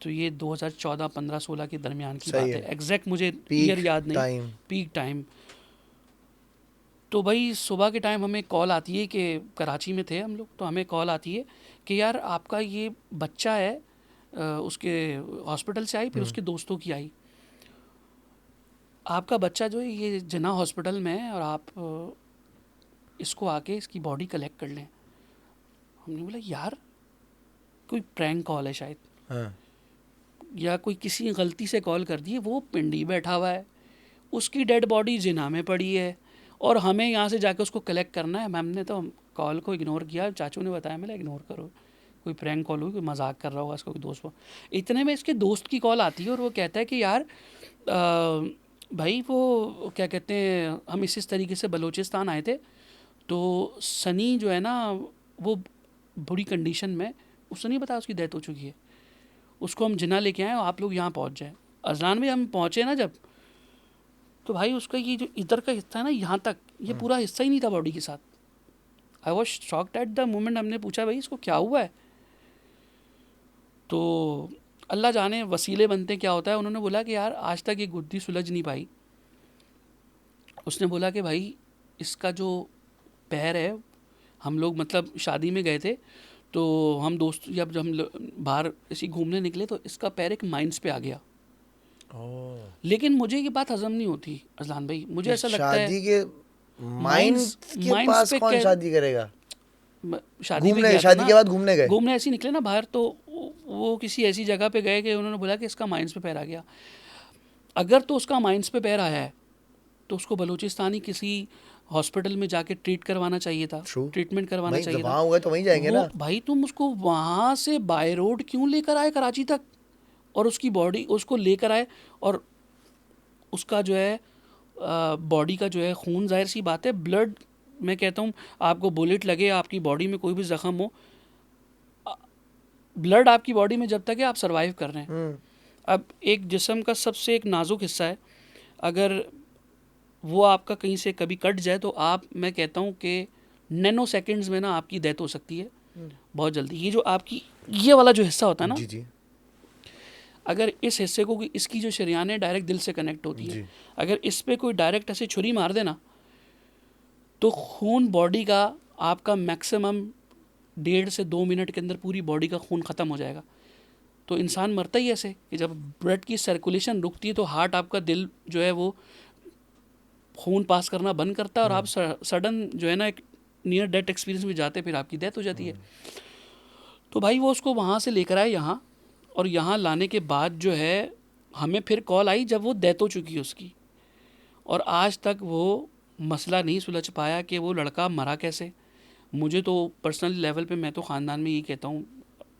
तो ये 2014, 15, 16 के दरमियान की सही बात है। है। एग्जैक्ट मुझे पीक ईयर याद नहीं, टाइम। Peak time. तो भाई सुबह के टाइम हमें कॉल आती है कि कराची में थे हम लोग, तो हमें कॉल आती है कि यार आपका ये बच्चा है, उसके हॉस्पिटल से आई, फिर उसके दोस्तों की आई, आपका बच्चा जो है ये जिन्ना हॉस्पिटल में है और आप इसको आके इसकी बॉडी कलेक्ट कर लें। हमने बोला यार कोई प्रैंक कॉल है शायद, हाँ। या कोई किसी गलती से कॉल कर दी है। वो पिंडी बैठा हुआ है, उसकी डेड बॉडी जिन्ना में पड़ी है, और हमें यहाँ से जाके उसको कलेक्ट करना है। मैम ने तो कॉल को इग्नोर किया, चाचू ने बताया मैंने इग्नोर करो, कोई प्रैंक कॉल हुई, कोई मजाक कर रहा होगा इसका कोई दोस्त। वो इतने में इसके दोस्त की कॉल आती है और वो कहता है कि यार भाई वो क्या कहते हैं, हम इस तरीके से बलूचिस्तान आए थे, तो सनी जो है ना वो बुरी कंडीशन में, उसने नहीं बताया उसकी डेथ हो चुकी है, उसको हम जिन्ना लेके आए और आप लोग यहाँ पहुँच जाए। अजलान में हम पहुँचे ना जब, तो भाई उसका ये जो इधर का हिस्सा है ना यहाँ तक, ये पूरा हिस्सा ही नहीं था बॉडी के साथ। I was shocked at the moment. हमने पूछा भाई इसको क्या हुआ है, तो अल्लाह जाने वसीले बनते क्या होता है। उन्होंने बोला कि यार आज तक ये गुत्थी सुलझ नहीं पाई। उसने बोला कि भाई इसका जो पैर है, हम लोग मतलब शादी में गए थे, तो हम दोस्त जब हम बाहर ऐसे घूमने निकले तो इसका पैर एक माइंस पे आ गया। लेकिन मुझे ये बात हजम नहीं होती अजलान भाई, मुझे ऐसा लगता है शादी के माइंस के माइंस पास पे कौन शादी करेगा? शादी पे घूमने, गया था शादी ना, के बाद घूमने गए? घूमने ऐसे ही निकले ना बाहर, तो वो किसी ऐसी जगह पे गए कि उन्होंने बोला कि इसका माइंस पे पैर आ गया। अगर तो उसका माइंस पे पैर आया है तो उसको बलूचिस्तानी किसी हॉस्पिटल में जाके ट्रीट करवाना चाहिए था, ट्रीटमेंट करवाना भाई चाहिए जब था। वहाँ हुआ तो वहीं जाएंगे ना। भाई तुम उसको वहाँ से बाय रोड क्यों लेकर आए कराची तक, और उसकी बॉडी उसको लेकर आए, और उसका जो है बॉडी का जो है खून, जाहिर सी बात है ब्लड, मैं कहता हूँ आपको बुलेट लगे, आपकी बॉडी में कोई भी ज़ख्म हो, ब्लड आपकी बॉडी में जब तक है आप सरवाइव कर रहे हैं। अब एक जिस्म का सबसे एक नाजुक हिस्सा है, अगर वो आपका कहीं से कभी कट जाए तो आप, मैं कहता हूँ कि नैनो सेकंड्स में ना आपकी डेथ हो सकती है बहुत जल्दी। ये जो आपकी ये वाला जो हिस्सा होता है ना, जी जी, अगर इस हिस्से को, इसकी जो शरीयान है डायरेक्ट दिल से कनेक्ट होती है, अगर इस पर कोई डायरेक्ट ऐसे छुरी मार देना तो खून बॉडी का आपका मैक्सिमम 1.5 से 2 मिनट के अंदर पूरी बॉडी का खून ख़त्म हो जाएगा। तो इंसान मरता ही ऐसे कि जब ब्लड की सर्कुलेशन रुकती है तो हार्ट आपका, दिल जो है वो खून पास करना बंद करता है, और आप सडन जो है ना एक नियर डेथ एक्सपीरियंस में जाते, फिर आपकी डेथ हो जाती है। तो भाई वो उसको वहाँ से लेकर आए यहाँ, और यहाँ लाने के बाद जो है हमें फिर कॉल आई जब वो डेथ हो चुकी है उसकी, और आज तक वो मसला नहीं सुलझ पाया कि वो लड़का मरा कैसे। मुझे तो पर्सनल लेवल पे, मैं तो ख़ानदान में यही कहता हूँ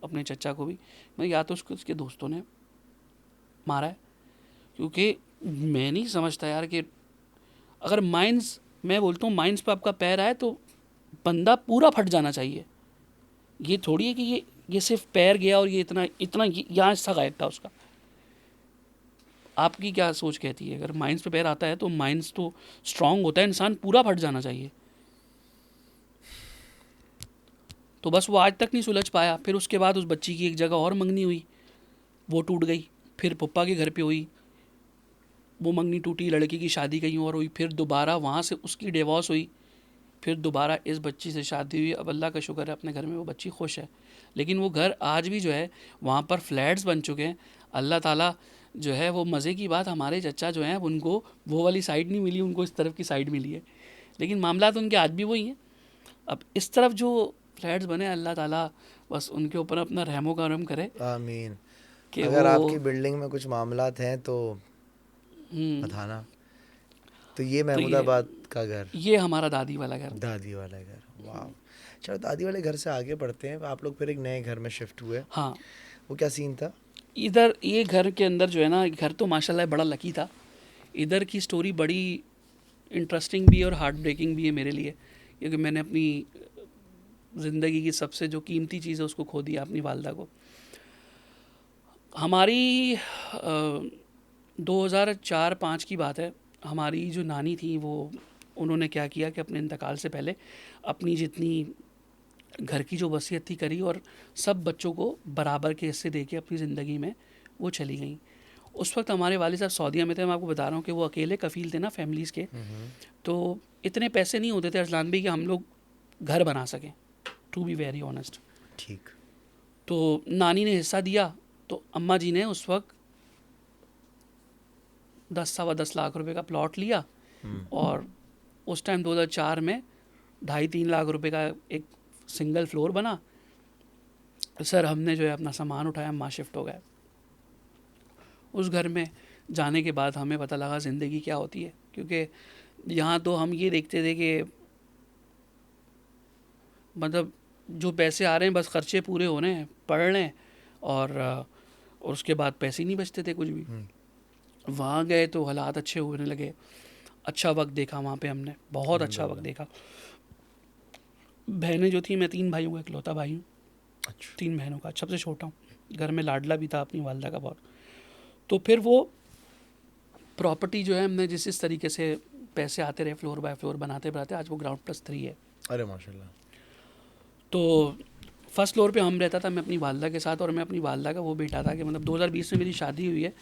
अपने चचा को भी, मैं या तो उसके दोस्तों ने मारा है, क्योंकि मैं नहीं समझता यार कि अगर माइंस, मैं बोलता हूँ माइंस पे आपका पैर आए तो बंदा पूरा फट जाना चाहिए। ये थोड़ी है कि ये सिर्फ पैर गया और ये इतना इतना यहाँ हिस्सा गायब था उसका। आपकी क्या सोच कहती है? अगर माइंस पे पैर आता है तो माइंस तो स्ट्रांग होता है, इंसान पूरा फट जाना चाहिए। तो बस वो आज तक नहीं सुलझ पाया। फिर उसके बाद उस बच्ची की एक जगह और मंगनी हुई, वो टूट गई। फिर पप्पा के घर पे हुई, वो मंगनी टूटी, लड़की की शादी कहीं और हुई, फिर दोबारा वहाँ से उसकी डिवोर्स हुई, फिर दोबारा इस बच्ची से शादी हुई। अब अल्लाह का शुक्र है अपने घर में वो बच्ची खुश है, लेकिन वो घर आज भी जो है वहाँ पर फ्लैट्स बन चुके हैं। अल्लाह ताला जो है, वो मज़े की बात, हमारे चचा जो हैं उनको वो वाली साइड नहीं मिली, उनको इस तरफ की साइड मिली है, लेकिन मामला तो उनके आज भी वही हैं। अब इस तरफ जो फ्लैट्स बने, अल्लाह ताला बस उनके ऊपर अपना रहमो करम करे आमीन। कि अगर वो आपकी बिल्डिंग में कुछ मामलात हैं तो बताना। तो ये तो महमूदाबाद का घर, ये हमारा दादी वाला घर। दादी वाला घर, वाह। चलो दादी वाले घर से आगे बढ़ते हैं। आप लोग फिर एक नए घर में शिफ्ट हुए, हाँ, वो क्या सीन था? इधर ये घर के अंदर जो है ना, घर तो माशाल्लाह बड़ा लकी था। इधर की स्टोरी बड़ी इंटरेस्टिंग भी है और हार्ट ब्रेकिंग भी है मेरे लिए, क्योंकि मैंने अपनी ज़िंदगी की सबसे जो कीमती चीज़ है उसको खो दिया, अपनी वालदा को। हमारी 2004-5 की बात है। हमारी जो नानी थी वो, उन्होंने क्या किया कि अपने इंतकाल से पहले अपनी जितनी घर की जो वसीयत थी करी, और सब बच्चों को बराबर के हिस्से दे के अपनी ज़िंदगी में वो चली गई। उस वक्त हमारे वालिद साहब सऊदीया में थे। मैं आपको बता रहा हूँ कि वो अकेले कफ़ील थे ना फैमिलीज़ के, तो इतने पैसे नहीं होते थे अरसलान भाई कि हम लोग घर बना सकें, टू बी वेरी ऑनेस्ट। ठीक। तो नानी ने हिस्सा दिया, तो अम्मा जी ने उस वक्त 10-10.25 लाख रुपए का प्लॉट लिया, और उस टाइम 2004 में 2.5-3 लाख रुपए का एक सिंगल फ्लोर बना। सर हमने जो है अपना सामान उठाया, अम्मा शिफ्ट हो गए उस घर में। जाने के बाद हमें पता लगा ज़िंदगी क्या होती है, क्योंकि यहाँ तो हम ये देखते थे कि मतलब जो पैसे आ रहे हैं बस खर्चे पूरे हो रहे हैं, पढ़ रहे हैं, और उसके बाद पैसे ही नहीं बचते थे कुछ भी। वहाँ गए तो हालात अच्छे होने लगे, अच्छा वक्त देखा वहाँ पे हमने, बहुत अच्छा वक्त देखा। बहनें जो थी, मैं 3 भाइयों का इकलौता भाई हूँ, अच्छा। 3 बहनों का, सबसे छोटा हूँ। घर में लाडला भी था अपनी वालदा का बहुत। तो फिर वो प्रॉपर्टी जो है हमने जिस तरीके से पैसे आते रहे फ्लोर बाय फ्लोर बनाते बनाते, आज वो ग्राउंड+3 है। अरे माशाल्लाह। तो फर्स्ट फ्लोर पे हम रहता था, मैं अपनी वालदा के साथ, और मैं अपनी वालदा का वो बेटा था कि मतलब 2020 में मेरी शादी हुई है।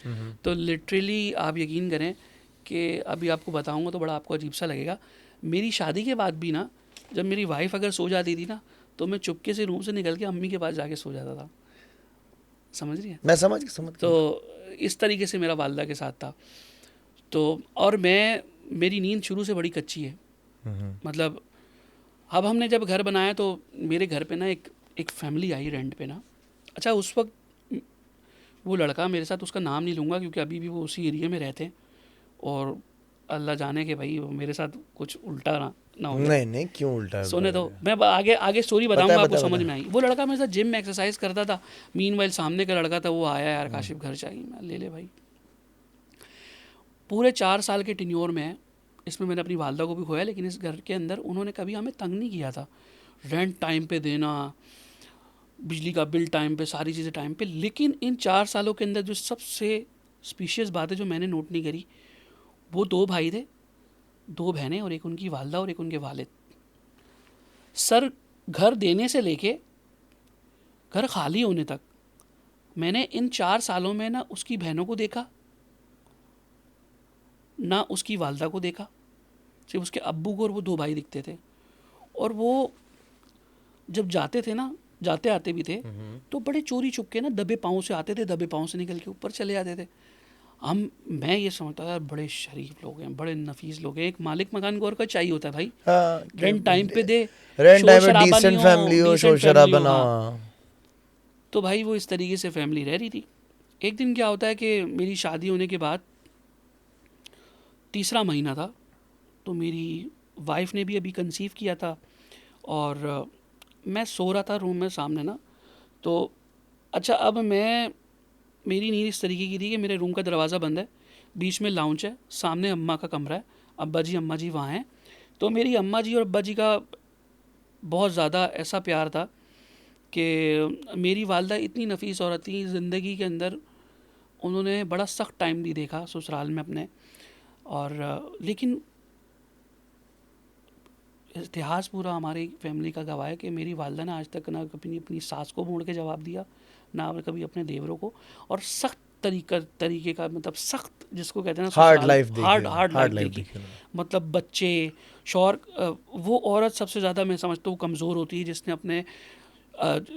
तो लिटरली आप यकीन करें कि अभी आपको बताऊंगा तो बड़ा आपको अजीब सा लगेगा, मेरी शादी के बाद भी ना, जब मेरी वाइफ अगर सो जाती थी ना, तो मैं चुपके से रूम से निकल के अम्मी के पास जाके सो जाता था। समझ रही है? मैं समझ तो इस तरीके से मेरा वालदा के साथ था। तो और मेरी नींद शुरू से बड़ी कच्ची है। मतलब अब हमने जब घर बनाया तो मेरे घर पे ना एक फैमिली आई रेंट पे ना। अच्छा, उस वक्त वो लड़का मेरे साथ, उसका नाम नहीं लूँगा क्योंकि अभी भी वो उसी एरिया में रहते हैं, और अल्लाह जाने के भाई वो मेरे साथ कुछ उल्टा ना हो जाए। नहीं क्यों उल्टा सोने तो मैं आगे स्टोरी बताऊंगा, आपको समझ में आई। वो लड़का मेरे साथ जिम में एक्सरसाइज करता था, मीनवाइल सामने का लड़का था वो आया, यार काशिफ घर चाहिए, मैं ले भाई। पूरे 4 साल के टेन्योर में इसमें मैंने अपनी वालदा को भी खोया, लेकिन इस घर के अंदर उन्होंने कभी हमें तंग नहीं किया था। रेंट टाइम पे देना, बिजली का बिल टाइम पे, सारी चीज़ें टाइम पे। लेकिन इन 4 सालों के अंदर जो सबसे स्पीशियस बात है जो मैंने नोट नहीं करी, वो 2 भाई थे, 2 बहनें, और एक उनकी वालदा और एक उनके वालिद। सर घर देने से लेके घर खाली होने तक मैंने इन 4 सालों में ना उसकी बहनों को देखा, ना उसकी वालदा को देखा, सिर्फ उसके अब्बू को, और वो 2 भाई दिखते थे। और वो जब जाते थे ना, जाते आते भी थे, तो बड़े चोरी चुपके ना दबे पाँव से आते थे, दबे पाँव से निकल के ऊपर चले जाते थे। मैं ये समझता था बड़े शरीफ लोग हैं, बड़े नफीस लोग हैं। एक मालिक मकान को और का चाहिए होता है भाई, रेंट टाइम पे दे, रेंट टाइम पे, शोर-शराबा नहीं डिसेंट हो, फैमिली हो, डिसेंट शोर शराबा फैमिली ना हो, हो। हाँ। तो भाई वो इस तरीके से फैमिली रह रही थी। एक दिन क्या होता है कि मेरी शादी होने के बाद 3रा महीना था, तो मेरी वाइफ ने भी अभी कंसीव किया था, और मैं सो रहा था रूम में सामने ना। तो अच्छा, अब मेरी नींद इस तरीके की थी कि मेरे रूम का दरवाज़ा बंद है, बीच में लाउंज है, सामने अम्मा का कमरा है, अब्बा जी अम्मा जी वहाँ हैं। तो मेरी अम्मा जी और अब्बा जी का बहुत ज़्यादा ऐसा प्यार था कि मेरी वालदा इतनी नफीस औरत थी, ज़िंदगी के अंदर उन्होंने बड़ा सख्त टाइम भी देखा ससुराल में अपने। और लेकिन इतिहास पूरा हमारी फैमिली का गवाह है कि मेरी वालदा ने आज तक ना कभी अपनी सास को मोड़ के जवाब दिया, ना कभी अपने देवरों को, और सख्त तरीके का, मतलब सख्त जिसको कहते हैं ना, हार्ड ससुराल, लाइफ देखी, हार्ड लाइफ लाइफ देखी। देखी उन्होंने। मतलब बच्चे, शौहर, वो औरत सबसे ज़्यादा मैं समझता हूँ कमज़ोर होती है जिसने अपने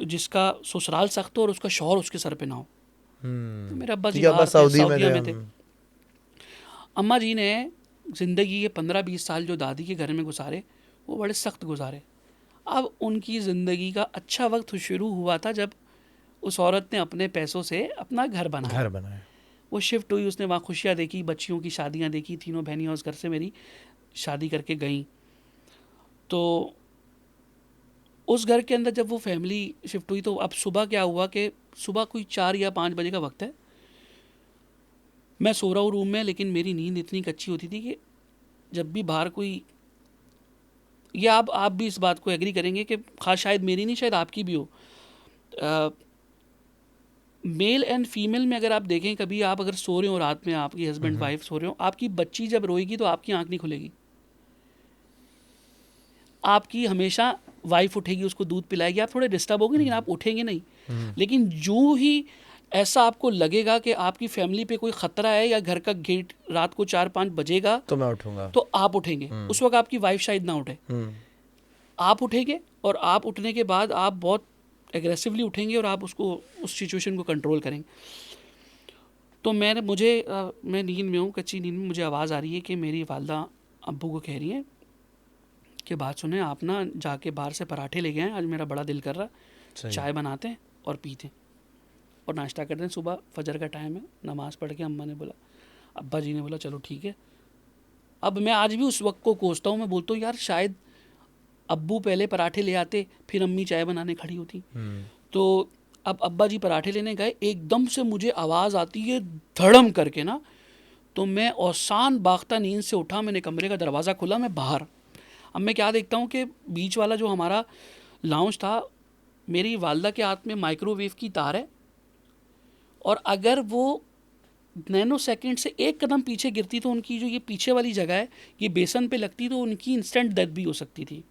जिसका ससुराल सख्त हो और उसका शौहर उसके सर पे ना हो। तो मेरे अब्बा जी ठीक है, बाहर बस थे, सऊदी में सऊदीया थे में थे। हम। अम्मा जी ने ज़िंदगी के 15-20 साल जो दादी के घर में गुजारे, वो बड़े सख्त गुजारे। अब उनकी ज़िंदगी का अच्छा वक्त शुरू हुआ था जब उस औरत ने अपने पैसों से अपना घर बनाया। घर बनाए। वो शिफ्ट हुई, उसने वहाँ खुशियाँ देखी, बच्चियों की शादियाँ देखी, तीनों बहनियाँ उस घर से मेरी शादी करके गईं। तो उस घर के अंदर जब वो फैमिली शिफ्ट हुई, तो अब सुबह क्या हुआ कि सुबह कोई 4 या 5 बजे का वक्त है, मैं सो रहा हूँ रूम में, लेकिन मेरी नींद इतनी कच्ची होती थी कि जब भी बाहर कोई, ये आप भी इस बात को एग्री करेंगे कि खास शायद मेरी नहीं, शायद आपकी भी हो, मेल एंड फीमेल में अगर आप देखें, कभी आप अगर सो रहे हो रात में, आपकी हस्बैंड वाइफ सो रहे हो, आपकी बच्ची जब रोएगी तो आपकी आंख नहीं खुलेगी, आपकी हमेशा वाइफ उठेगी, उसको दूध पिलाएगी, आप थोड़े डिस्टर्ब होगे लेकिन आप उठेंगे नहीं। लेकिन जो ही ऐसा आपको लगेगा कि आपकी फैमिली पे कोई ख़तरा है या घर का गेट रात को 4-5 बजेगा, तो मैं उठूंगा। तो आप उठेंगे। उस वक्त आपकी वाइफ शायद ना उठे, आप उठेंगे, और आप उठने के बाद आप बहुत एग्रेसिवली उठेंगे और आप उसको, उस सिचुएशन को कंट्रोल करेंगे। तो मैं नींद में हूँ, कच्ची नींद में, मुझे आवाज़ आ रही है कि मेरी वालदा अब्बू को कह रही है कि बात सुने, आप ना जाके बाहर से पराठे ले गए हैं, आज मेरा बड़ा दिल कर रहा, चाय बनाते हैं और पीते हैं और नाश्ता करते हैं, सुबह फजर का टाइम है, नमाज़ पढ़ के अम्मा ने बोला, अब्बा जी ने बोला चलो ठीक है। अब मैं आज भी उस वक्त को कोसता हूँ, मैं बोलता हूँ यार शायद अब्बू पहले पराठे ले आते, फिर अम्मी चाय बनाने खड़ी होती। तो अब अब्बा जी पराठे लेने गए, एकदम से मुझे आवाज़ आती है धड़म करके ना, तो मैं औसान बाख्ता नींद से उठा, मैंने कमरे का दरवाज़ा खोला, मैं बाहर। अब मैं क्या देखता हूँ कि बीच वाला जो हमारा लाउंज था, मेरी वालदा के हाथ में माइक्रोवेव की तार है, और अगर वो नैनो सेकंड से एक कदम पीछे गिरती तो उनकी जो ये पीछे वाली जगह है, ये बेसन पे लगती, तो उनकी इंस्टेंट डेथ भी हो सकती थी।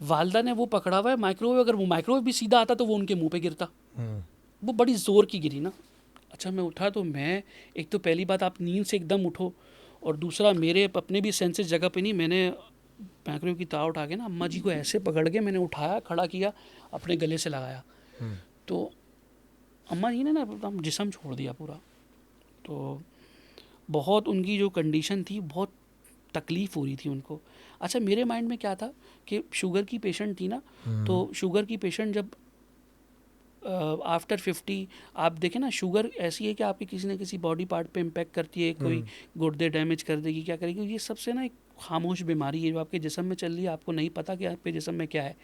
वालदा ने वो पकड़ा हुआ है माइक्रोवेव, अगर वो माइक्रोवेव भी सीधा आता तो वो उनके मुंह पे गिरता। वो बड़ी ज़ोर की गिरी ना। अच्छा, मैं उठा तो मैं, एक तो पहली बात आप नींद से एकदम उठो, और दूसरा मेरे अपने भी सेंसेस जगह पे नहीं, मैंने माइक्रोवेव की तार उठा के ना अम्मा जी को ऐसे पकड़ के मैंने उठाया, खड़ा किया, अपने गले से लगाया, तो अम्मा जी ने ना एकदम जिस्म छोड़ दिया पूरा। तो बहुत उनकी जो कंडीशन थी, बहुत तकलीफ़ हो रही थी उनको। अच्छा, मेरे माइंड में क्या था कि शुगर की पेशेंट थी ना, तो शुगर की पेशेंट जब आफ्टर 50 आप देखें ना, शुगर ऐसी है कि आपके किसी न किसी बॉडी पार्ट पे इम्पैक्ट करती है, कोई गुर्दे डैमेज कर देगी, क्या करेगी, ये सबसे ना एक खामोश बीमारी है जो आपके जिस्म में चल रही है, आपको नहीं पता कि आपके जिस्म में क्या है।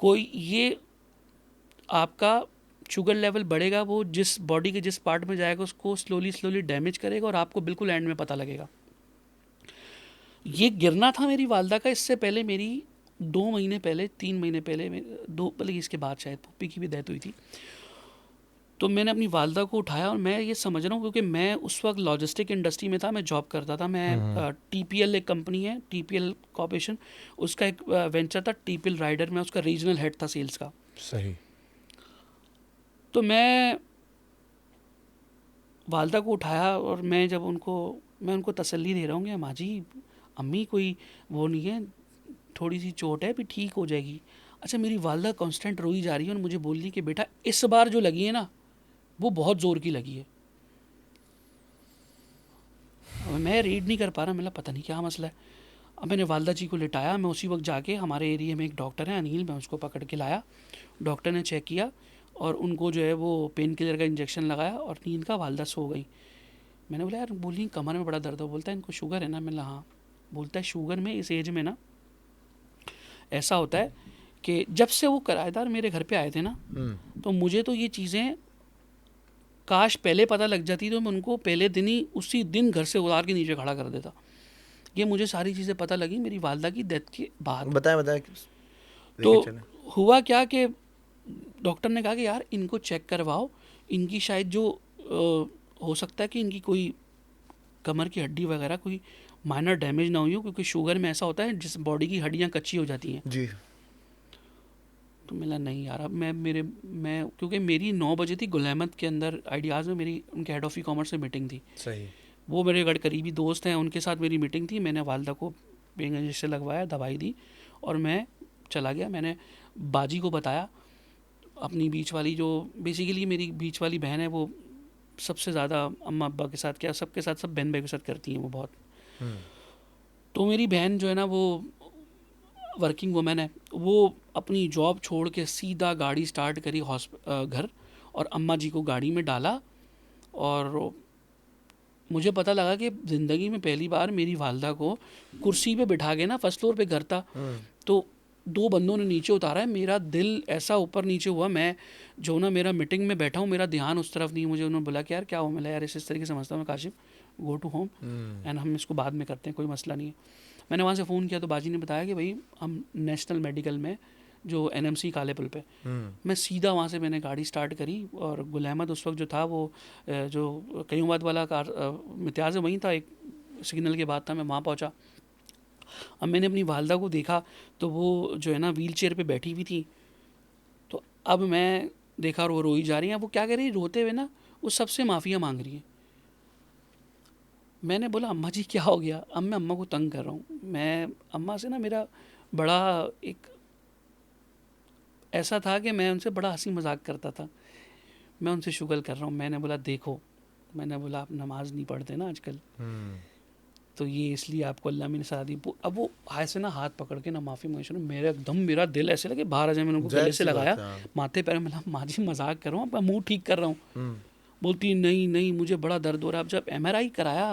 कोई ये आपका शुगर लेवल बढ़ेगा, वो जिस बॉडी के जिस पार्ट में जाएगा उसको स्लोली डैमेज करेगा, और आपको बिल्कुल एंड में पता लगेगा। ये गिरना था मेरी वालदा का, इससे पहले मेरी 2 महीने पहले, 3 महीने पहले, बल्कि इसके बाद शायद पप्पी की भी डेथ हुई थी। तो मैंने अपनी वालदा को उठाया, और मैं ये समझ रहा हूँ क्योंकि मैं उस वक्त लॉजिस्टिक इंडस्ट्री में था, मैं जॉब करता था। मैं TPL एक कंपनी है, TPL कॉर्पोरेशन, उसका एक वेंचर था TPL राइडर, मैं उसका रीजनल हेड था सेल्स का। सही। तो मैं वालदा को उठाया, और मैं उनको तसल्ली दे रहा हूँ कि माँ जी, अम्मी कोई वो नहीं है, थोड़ी सी चोट है, भी ठीक हो जाएगी। अच्छा, मेरी वालदा कांस्टेंट रोई जा रही है और मुझे बोल रही कि बेटा इस बार जो लगी है ना, वो बहुत ज़ोर की लगी है। अब मैं रीड नहीं कर पा रहा, मतलब पता नहीं क्या मसला है। अब मैंने वालदा जी को लिटाया, मैं उसी वक्त जाके, हमारे एरिया में एक डॉक्टर है अनिल, मैं उसको पकड़ के लाया। डॉक्टर ने चेक किया और उनको जो है वो पेन किलर का इंजेक्शन लगाया और नींद का, वालदा सो गई। मैंने बोला यार, बोली कमर में बड़ा दर्द हो, बोलता है इनको शुगर है ना। मैंने हाँ। बोलता है शुगर में इस एज में ना ऐसा होता है कि जब से वो किराएदार मेरे घर पे आए थे ना, तो मुझे तो ये चीज़ें काश पहले पता लग जाती, तो मैं उनको पहले दिन ही, उसी दिन घर से उतार के नीचे खड़ा कर देता। ये मुझे सारी चीज़ें पता लगी मेरी वालदा की डेथ के बाद। बताएं। तो हुआ क्या कि डॉक्टर ने कहा कि यार इनको चेक करवाओ, इनकी शायद जो हो सकता है कि इनकी कोई कमर की हड्डी वगैरह कोई माइनर डैमेज ना हुई हो, क्योंकि शुगर में ऐसा होता है जिस बॉडी की हड्डियाँ कच्ची हो जाती हैं। जी। तो मिला नहीं यार, अब मैं क्योंकि मेरी 9 बजे थी गुल अहमद के अंदर आइडियाज़ में, मेरी उनके हेड ऑफ़ ई कॉमर्स से मीटिंग थी। सही। वो मेरे गढ़ करीबी दोस्त हैं, उनके साथ मेरी मीटिंग थी। मैंने वालदा को पेइंग एजेंट से लगवाया, दवाई दी और मैं चला गया। मैंने बाजी को बताया, अपनी बीच वाली जो बेसिकली मेरी बीच वाली बहन है, वो सबसे ज़्यादा अम्मा अब्बा के साथ क्या सबके साथ सब बहन भाई के साथ करती हैं वो बहुत। तो मेरी बहन जो है ना वो वर्किंग वुमेन है, वो अपनी जॉब छोड़ के सीधा गाड़ी स्टार्ट करी घर, और अम्मा जी को गाड़ी में डाला। और मुझे पता लगा कि ज़िंदगी में पहली बार मेरी वालदा को कुर्सी पे बिठा के ना, फर्स्ट फ्लोर पे घर था, तो 2 बंदों ने नीचे उतारा है। मेरा दिल ऐसा ऊपर नीचे हुआ, मैं जो ना मेरा मीटिंग में बैठा हूँ, मेरा ध्यान उस तरफ नहीं। मुझे उन्होंने बोला कि यार क्या हो, मिला यार इस तरीके से समझता हूँ मैं, Kashif go to home and हम इसको बाद में करते हैं, कोई मसला नहीं है। मैंने वहाँ से फ़ोन किया तो बाजी ने बताया कि भाई हम नेशनल मेडिकल में जो एनएमसी काले पुल पे, मैं सीधा वहाँ से मैंने गाड़ी स्टार्ट करी। और गुल अहमद उस वक्त जो था वो जो कयूमाबाद वाला कार इम्तियाज़ वहीं था, एक सिग्नल के बाद था, मैं वहाँ पहुँचा। अब मैंने अपनी वालदा को देखा तो वो जो है ना व्हील चेयर पर बैठी हुई थी। तो अब मैं देखा और वो रोई जा रही हैं। वो क्या कह रही है, रोते हुए ना वो सबसे माफ़िया मांग रही है। मैंने बोला अम्मा जी क्या हो गया? अब मैं अम्मा को तंग कर रहा हूँ। मैं अम्मा से ना मेरा बड़ा एक ऐसा था कि मैं उनसे बड़ा हंसी मजाक करता था, मैं उनसे शुगल कर रहा हूँ। मैंने बोला देखो, मैंने बोला आप नमाज नहीं पढ़ते ना आजकल, तो ये इसलिए आपको अल्लाह ने सजा दी। अब वो ऐसे ना हाथ पकड़ के ना माफ़ी मांगी, मेरा एकदम मेरा दिल ऐसे लगे बाहर आ जाए। मैंने उनको गले से लगाया, माथे पैर में, माँ जी मजाक कर रहा हूँ, मैं मुँह ठीक कर रहा हूँ। बोलती नहीं नहीं मुझे बड़ा दर्द हो रहा है। अब जब एमआरआई कराया,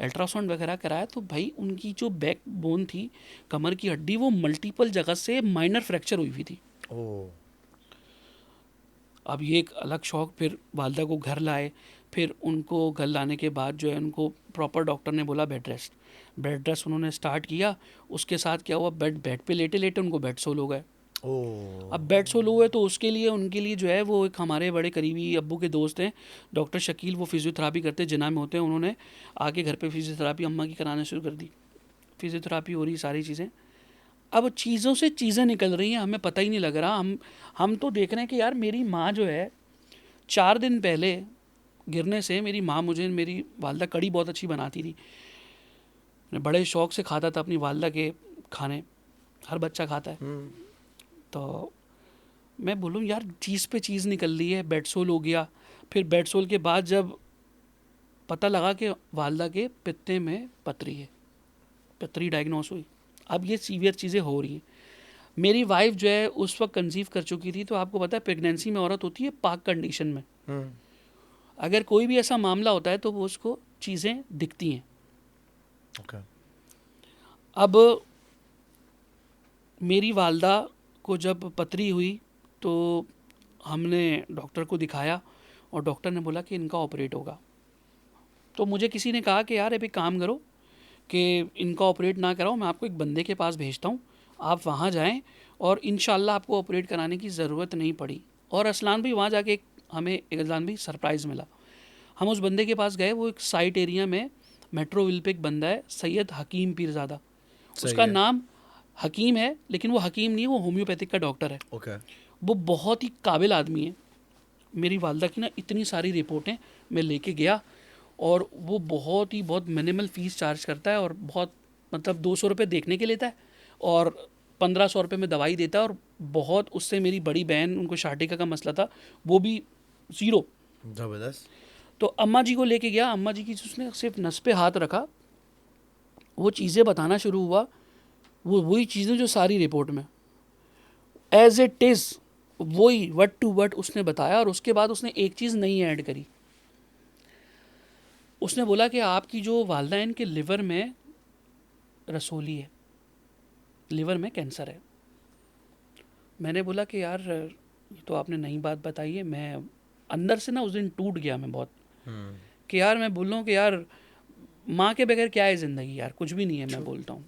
अल्ट्रासाउंड वगैरह कराया, तो भाई उनकी जो बैक बोन थी, कमर की हड्डी, वो मल्टीपल जगह से माइनर फ्रैक्चर हुई हुई थी। अब ये एक अलग शौक। फिर वालदा को घर लाए, फिर उनको घर लाने के बाद जो है उनको प्रॉपर डॉक्टर ने बोला बेड रेस्ट उन्होंने स्टार्ट किया। उसके साथ क्या हुआ, बेड पे लेटे लेटे उनको बेड सोल हो गए। अब बेड सोल हुए तो उसके लिए उनके लिए जो है वो एक हमारे बड़े करीबी अब्बू के दोस्त हैं डॉक्टर शकील, वो फिजियोथेरापी करते हैं, जिना में होते हैं। उन्होंने आके घर पे फिजियोथेरापी अम्मा की कराना शुरू कर दी। फिजियोथेरापी हो रही, सारी चीज़ें। अब चीज़ों से चीज़ें निकल रही हैं, हमें पता ही नहीं लग रहा। हम तो देख रहे हैं कि यार मेरी माँ जो है 4 दिन पहले गिरने से, मेरी माँ मुझे, मेरी वालदा कड़ी बहुत अच्छी बनाती थी, मैं बड़े शौक़ से खाता था अपनी वालदा के खाने, हर बच्चा खाता है। तो मैं बोलूँ यार चीज़ पे चीज़ निकल रही है। बेड सोल हो गया, फिर बेड सोल के बाद जब पता लगा कि वालदा के पित्ते में पथरी है, पथरी डायग्नोस हुई। अब ये सीवियर चीज़ें हो रही हैं। मेरी वाइफ जो है उस वक्त कंसीव कर चुकी थी। तो आपको पता है प्रेगनेंसी में औरत होती है पाक कंडीशन में, अगर कोई भी ऐसा मामला होता है तो वो उसको चीज़ें दिखती हैं। अब मेरी वालदा को जब पथरी हुई तो हमने डॉक्टर को दिखाया और डॉक्टर ने बोला कि इनका ऑपरेट होगा। तो मुझे किसी ने कहा कि यार अभी काम करो कि इनका ऑपरेट ना कराओ, मैं आपको एक बंदे के पास भेजता हूँ, आप वहाँ जाएं और इंशाल्लाह आपको ऑपरेट कराने की ज़रूरत नहीं पड़ी। और असलान भी वहाँ जाके हमें असलान भी सरप्राइज़ मिला। हम उस बंदे के पास गए, वो एक साइट एरिया में मेट्रोविल पे एक बंदा है, सैयद हकीम पीरज़ादा, उसका नाम हकीम है लेकिन वो हकीम नहीं है, वो होम्योपैथिक का डॉक्टर है। वो बहुत ही काबिल आदमी है। मेरी वालदा की ना इतनी सारी रिपोर्टें मैं लेके गया और वो बहुत मिनिमल फ़ीस चार्ज करता है और बहुत मतलब 200 रुपये देखने के लेता है और 1500 रुपये में दवाई देता है। और बहुत उससे मेरी बड़ी बहन, उनको शार्टिका का मसला था, वो भी ज़ीरो, ज़बरदस्त। तो अम्मा जी को लेके गया। अम्मा जी की उसने सिर्फ नस पे हाथ रखा, वो चीज़ें बताना शुरू हुआ, वो वही चीज़ें जो सारी रिपोर्ट में एज इट इज़ वही वर्ड टू वर्ड उसने बताया। और उसके बाद उसने एक चीज़ नई ऐड करी, उसने बोला कि आपकी जो वालदा है इनके लिवर में रसोली है, लिवर में कैंसर है। मैंने बोला कि यार ये तो आपने नई बात बताई है। मैं अंदर से ना उस दिन टूट गया मैं बहुत, कि यार मैं बोल रहा हूँ कि यार माँ के बगैर क्या है ज़िंदगी, यार कुछ भी नहीं है, मैं बोलता हूँ।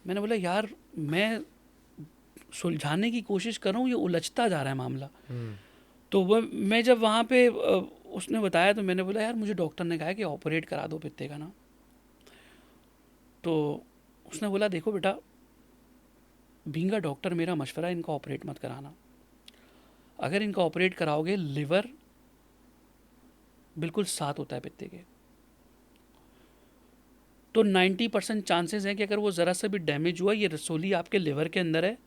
मैंने बोला यार मैं सुलझाने की कोशिश कर रहा हूँ, ये उलझता जा रहा है मामला। तो वो मैं जब वहाँ पे उसने बताया तो मैंने बोला यार मुझे डॉक्टर ने कहा है कि ऑपरेट करा दो पित्ते का ना। तो उसने बोला देखो बेटा, बीइंग अ डॉक्टर मेरा मशवरा है, इनका ऑपरेट मत कराना। अगर इनका ऑपरेट कराओगे, लिवर बिल्कुल साथ होता है पित्ते के, तो 90% चांसेस हैं कि अगर वो ज़रा सा भी डैमेज हुआ, ये रसोली आपके लिवर के अंदर है,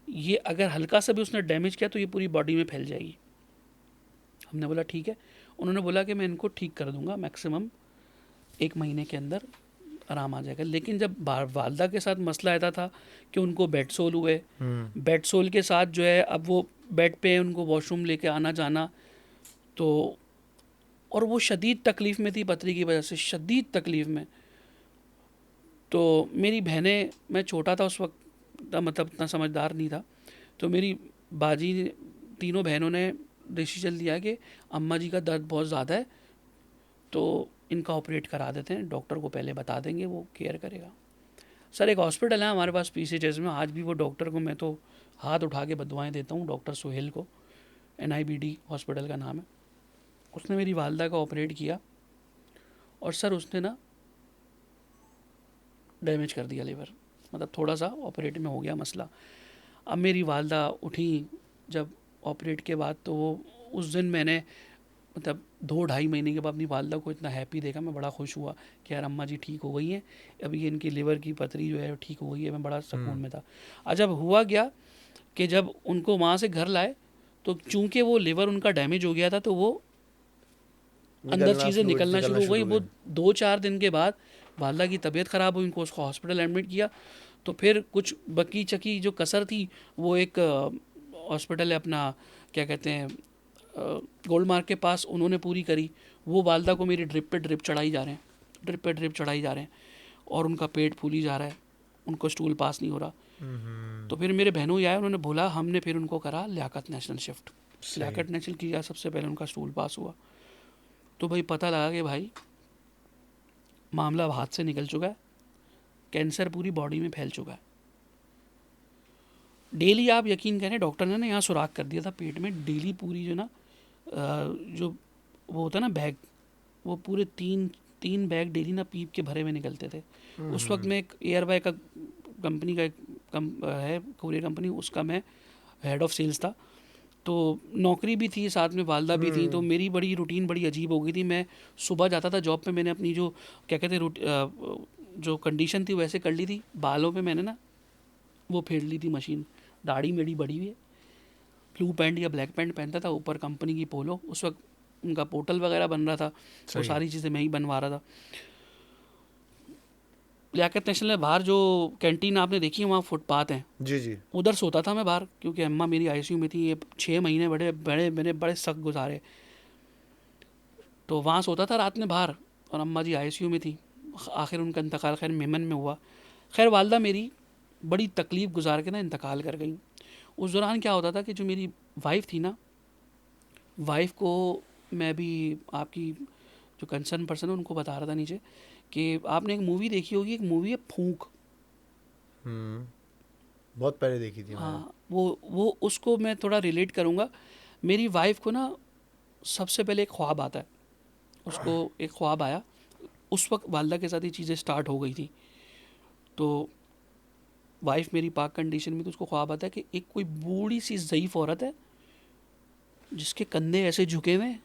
ये अगर हल्का सा भी उसने डैमेज किया तो ये पूरी बॉडी में फैल जाएगी। हमने बोला ठीक है। उन्होंने बोला कि मैं इनको ठीक कर दूंगा, मैक्सिमम 1 महीने के अंदर आराम आ जाएगा। लेकिन जब वालदा के साथ मसला ऐसा था कि उनको बेड सोल हुए, बेड सोल के साथ जो है अब वो बेड पे उनको वॉशरूम लेके आना जाना, तो और वो शदीद तकलीफ़ में थी पथरी की वजह से, शदीद तकलीफ़ में। तो मेरी बहनें, मैं छोटा था उस वक्त, मतलब इतना समझदार नहीं था, तो मेरी बाजी तीनों बहनों ने डिसीजन लिया कि अम्मा जी का दर्द बहुत ज़्यादा है, तो इनका ऑपरेट करा देते हैं, डॉक्टर को पहले बता देंगे, वो केयर करेगा। सर एक हॉस्पिटल है हमारे पास PCHS में, आज भी वो डॉक्टर को मैं तो हाथ उठा के बदुआएँ देता हूँ, डॉक्टर सुहेल को, NIBD हॉस्पिटल का नाम है। उसने मेरी वालदा का ऑपरेट किया और सर उसने ना डैमेज कर दिया लिवर, मतलब थोड़ा सा ऑपरेट में हो गया मसला। अब मेरी वालदा उठी जब ऑपरेट के बाद, तो वो उस दिन मैंने मतलब 2-2.5 महीने के बाद अपनी वालदा को इतना हैप्पी देखा, मैं बड़ा खुश हुआ कि यार अम्मा जी ठीक हो गई हैं, अभी ये इनकी लिवर की पथरी जो है ठीक हो गई है, मैं बड़ा सुकून में था। और जब हुआ गया कि जब उनको वहाँ से घर लाए, तो चूंकि वो लिवर उनका डैमेज हो गया था, तो वो अंदर चीज़ें निकलना शुरू हो गई। वो 2-4 दिन के बाद वालदा की तबीयत ख़राब हुई, उनको उसको हॉस्पिटल एडमिट किया। तो फिर कुछ बकी चकी जो कसर थी, वो एक हॉस्पिटल है अपना, क्या कहते हैं, गोल्ड मार्क के पास, उन्होंने पूरी करी। वो वालदा को मेरी ड्रिप पे ड्रिप चढ़ाई जा रहे हैं, ड्रिप पे ड्रिप चढ़ाई जा रहे हैं, और उनका पेट फूली जा रहा है, उनको स्टूल पास नहीं हो रहा। तो फिर मेरे बहनों आए, उन्होंने बोला, हमने फिर उनको करा Liaquat national shift. Liaquat national किया, सबसे पहले उनका स्टूल पास हुआ। तो भाई पता लगा कि भाई मामला हाथ से निकल चुका है, कैंसर पूरी बॉडी में फैल चुका है। डेली आप यकीन करें, डॉक्टर ने ना यहाँ सुराख कर दिया था पेट में, डेली पूरी जो ना जो वो होता है ना बैग, वो पूरे 3 बैग डेली ना पीप के भरे हुए निकलते थे। उस वक्त मैं एक एयरबाई का कंपनी का है कोरियर कंपनी, उसका मैं हेड ऑफ सेल्स था। तो नौकरी भी थी, साथ में वालदा भी थी, तो मेरी बड़ी रूटीन बड़ी अजीब हो गई थी। मैं सुबह जाता था जॉब पे, मैंने अपनी जो क्या कहते हैं जो कंडीशन थी वैसे कर ली थी। बालों पे मैंने ना वो फेर ली थी मशीन, दाढ़ी मेरी बड़ी हुई है, ब्लू पैंट या ब्लैक पैंट पहनता था, ऊपर कंपनी की पोलो। उस वक्त उनका पोर्टल वगैरह बन रहा था, वो सारी चीज़ें मैं ही बनवा रहा था। लियाकत नेशनल में बाहर जो कैंटीन आपने देखी है, वहाँ फुटपाथ हैं, जी जी, उधर सोता था मैं बाहर, क्योंकि अम्मा मेरी ICU में थी। ये 6 महीने बड़े बड़े मैंने बड़े सख्त गुजारे, तो वहाँ सोता था रात में बाहर, और अम्मा जी ICU में थी। आखिर उनका इंतकाल खैर मेमन में हुआ। खैर वालदा मेरी बड़ी तकलीफ़ गुजार के ना इंतकाल कर गई। उस दौरान क्या होता था कि जो मेरी वाइफ थी ना, वाइफ को मैं भी आपकी जो कंसर्न पर्सन है उनको बता रहा था नीचे कि आपने एक मूवी देखी होगी, एक मूवी है फूंक। बहुत पहले देखी थी मैंने। हाँ, वो उसको मैं थोड़ा रिलेट करूँगा। मेरी वाइफ को ना सबसे पहले एक ख्वाब आता है, उसको एक ख्वाब आया, उस वक्त वालदा के साथ ये चीज़ें स्टार्ट हो गई थी। तो वाइफ मेरी पाक कंडीशन में, तो उसको ख्वाब आता है कि एक कोई बूढ़ी सी ज़ईफ़ औरत है जिसके कंधे ऐसे झुके हुए हैं,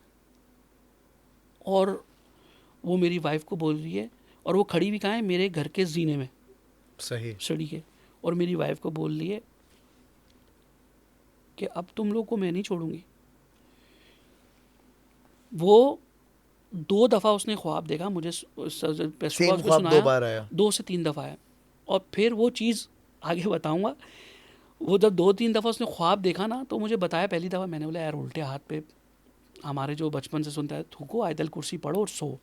और वो मेरी वाइफ को बोल रही है, और वो खड़ी भी कहाँ है, मेरे घर के जीने में, सही। सीढ़ी के, और मेरी वाइफ को बोल रही है कि अब तुम लोग को मैं नहीं छोड़ूंगी। वो 2 दफ़ा उसने ख्वाब देखा, मुझे सुबह सेम उसको ख्वाब 2 सुनाया, बार आया। 2 से 3 दफ़ा है। और फिर वो चीज़ आगे बताऊंगा। वो जब 2-3 दफ़ा उसने ख्वाब देखा ना, तो मुझे बताया पहली दफ़ा, मैंने बोला यार उल्टे हाथ पे, हमारे जो बचपन से सुनता है, थूको आयतल कुर्सी पढ़ो और सो,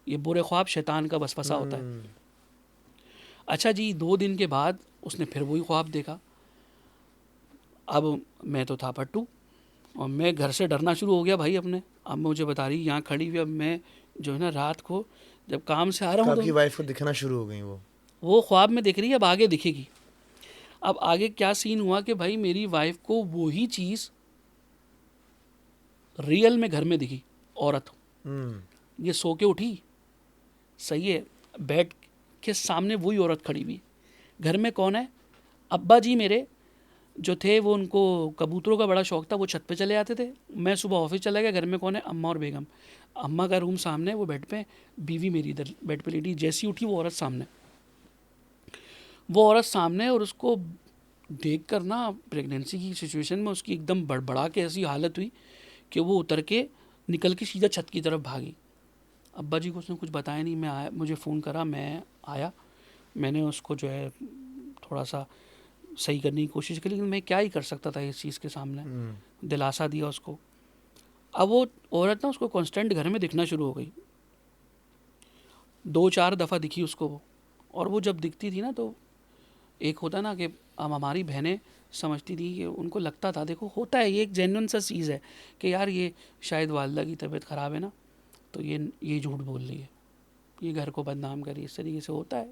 ये बुरे ख्वाब शैतान का वसवसा होता है। अच्छा जी, 2 दिन के बाद उसने फिर वही ख्वाब देखा। अब मैं तो था पट्टू, और मैं घर से डरना शुरू हो गया भाई अपने। अब मुझे बता रही यहाँ खड़ी हुई, अब मैं जो है ना रात को जब काम से आ रहा हूँ, आपकी तो वाइफ को दिखना शुरू हो गई वो ख्वाब में दिख रही है, अब आगे दिखेगी। अब आगे क्या सीन हुआ कि भाई मेरी वाइफ को वही चीज़ रियल में घर में दिखी, औरत ये सो के उठी, सही है, बेड के सामने वही औरत खड़ी हुई। घर में कौन है, अब्बा जी मेरे जो थे वो, उनको कबूतरों का बड़ा शौक था, वो छत पे चले आते थे। मैं सुबह ऑफिस चला गया, घर में कौन है, अम्मा और बेगम। अम्मा का रूम सामने, वो बेड पे, बीवी मेरी इधर बेड पे लेटी। जैसी उठी वो औरत सामने, और उसको देख कर ना प्रेगनेंसी की सिचुएशन में उसकी एकदम बड़बड़ा के ऐसी हालत हुई कि वो उतर के निकल के सीधा छत की तरफ भागी। अब्बा जी को उसने कुछ बताया नहीं। मैं आया, मुझे फ़ोन करा, मैं आया, मैंने उसको जो है थोड़ा सा सही करने की कोशिश की, लेकिन मैं क्या ही कर सकता था इस चीज़ के सामने। दिलासा दिया उसको। अब वो औरत ना उसको कांस्टेंट घर में दिखना शुरू हो गई, 2-4 दफ़ा दिखी उसको वो। और वो जब दिखती थी ना, तो एक होता ना कि अब हमारी बहनें समझती थी कि उनको लगता था, देखो होता है, ये एक जेन्युइन सा चीज़ है कि यार ये शायद वालदा की तबीयत ख़राब है ना, तो ये झूठ बोल रही है, ये घर को बदनाम करी, इस तरीके से होता है।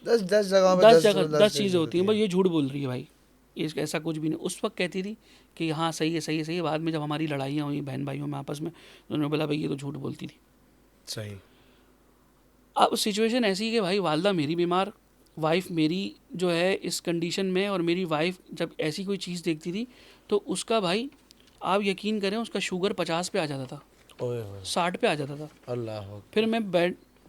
10 जगहों पे 10 10 जगह 10 चीज़ें होती हैं, है। बस ये झूठ बोल रही है भाई, ये ऐसा कुछ भी नहीं। उस वक्त कहती थी कि हाँ सही है, सही है, सही है। बाद में जब हमारी लड़ाइयाँ हुई बहन भाइयों में आपस में, तो उन्होंने बोला भाई ये तो झूठ बोलती थी। सही। अब सिचुएशन ऐसी है कि भाई वालदा मेरी बीमार, वाइफ मेरी जो है इस कंडीशन में, और मेरी वाइफ जब ऐसी कोई चीज़ देखती थी तो उसका भाई, आप यकीन करें, उसका शुगर 50 पे आ जाता था, ओए होए 60 पे आ जाता था। अल्लाह। फिर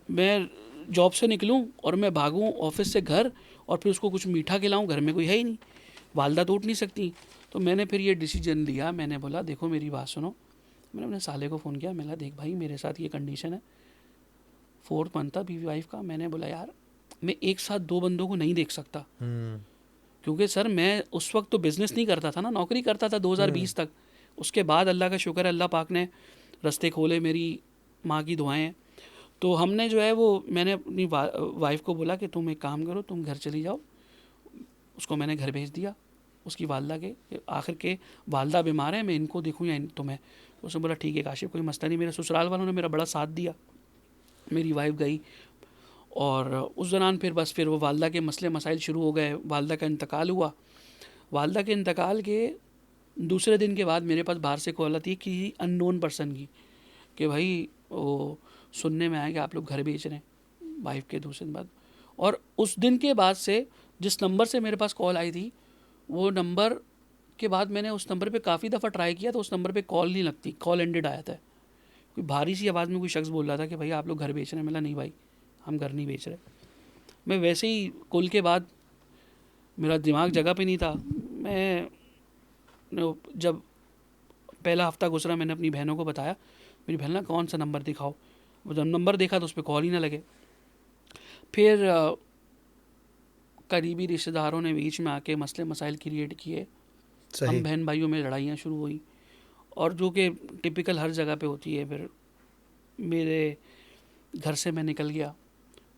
मैं जॉब से निकलूं और मैं भागूं ऑफिस से घर, और फिर उसको कुछ मीठा खिलाऊं, घर में कोई है ही नहीं, वालदा तो उठ नहीं सकती। तो मैंने फिर ये डिसीजन लिया, मैंने बोला देखो मेरी बात सुनो। मैंने अपने साले को फ़ोन किया, मैंने देख भाई मेरे साथ ये कंडीशन है, 4th मंथ था बीवी वाइफ का। मैंने बोला यार मैं एक साथ 2 बंदों को नहीं देख सकता, क्योंकि सर मैं उस वक्त तो बिज़नेस नहीं करता था ना, नौकरी करता था 2020 तक। उसके बाद अल्लाह का शुक्र है, अल्लाह पाक ने रास्ते खोले, मेरी माँ की दुआएं हैं। तो हमने जो है वो, मैंने अपनी वाइफ को बोला कि तुम एक काम करो, तुम घर चली जाओ। उसको मैंने घर भेज दिया, उसकी वालदा के, आखिर के वालदा बीमार है, मैं इनको देखूँ या तुम्हें। उसने बोला ठीक है काशिफ, कोई मसला नहीं। मेरे ससुराल वालों ने मेरा बड़ा साथ दिया, मेरी वाइफ गई, और उस दौरान फिर वो वालदा के मसले मसाइल शुरू हो गए। वालदा का इंतकाल हुआ। वालदा के इंतकाल के दूसरे दिन के बाद मेरे पास बाहर से कॉल आती है कि अननोन पर्सन की, कि भाई वो सुनने में आया कि आप लोग घर बेच रहे हैं, वाइफ के दूसरे दिन बाद। और उस दिन के बाद से जिस नंबर से मेरे पास कॉल आई थी, वो नंबर के बाद मैंने उस नंबर पे काफ़ी दफ़ा ट्राई किया, तो उस नंबर पे कॉल नहीं लगती, कॉल एंडेड आया था। कोई भारी सी आवाज़ में कोई शख्स बोल रहा था कि भाई आप लोग घर बेच रहे हैं। मैंने नहीं भाई, हम घर नहीं बेच रहे। मैं वैसे ही कॉल के बाद मेरा दिमाग जगह पे नहीं था। मैं जब पहला हफ्ता गुजरा, मैंने अपनी बहनों को बताया। मेरी बहन ना कौन सा नंबर दिखाओ, वो जब नंबर देखा तो उस पर कॉल ही ना लगे। फिर करीबी रिश्तेदारों ने बीच में आके मसले मसाइल क्रिएट किए, हम बहन भाइयों में लड़ाइयाँ शुरू हुई, और जो कि टिपिकल हर जगह पे होती है। फिर मेरे घर से मैं निकल गया।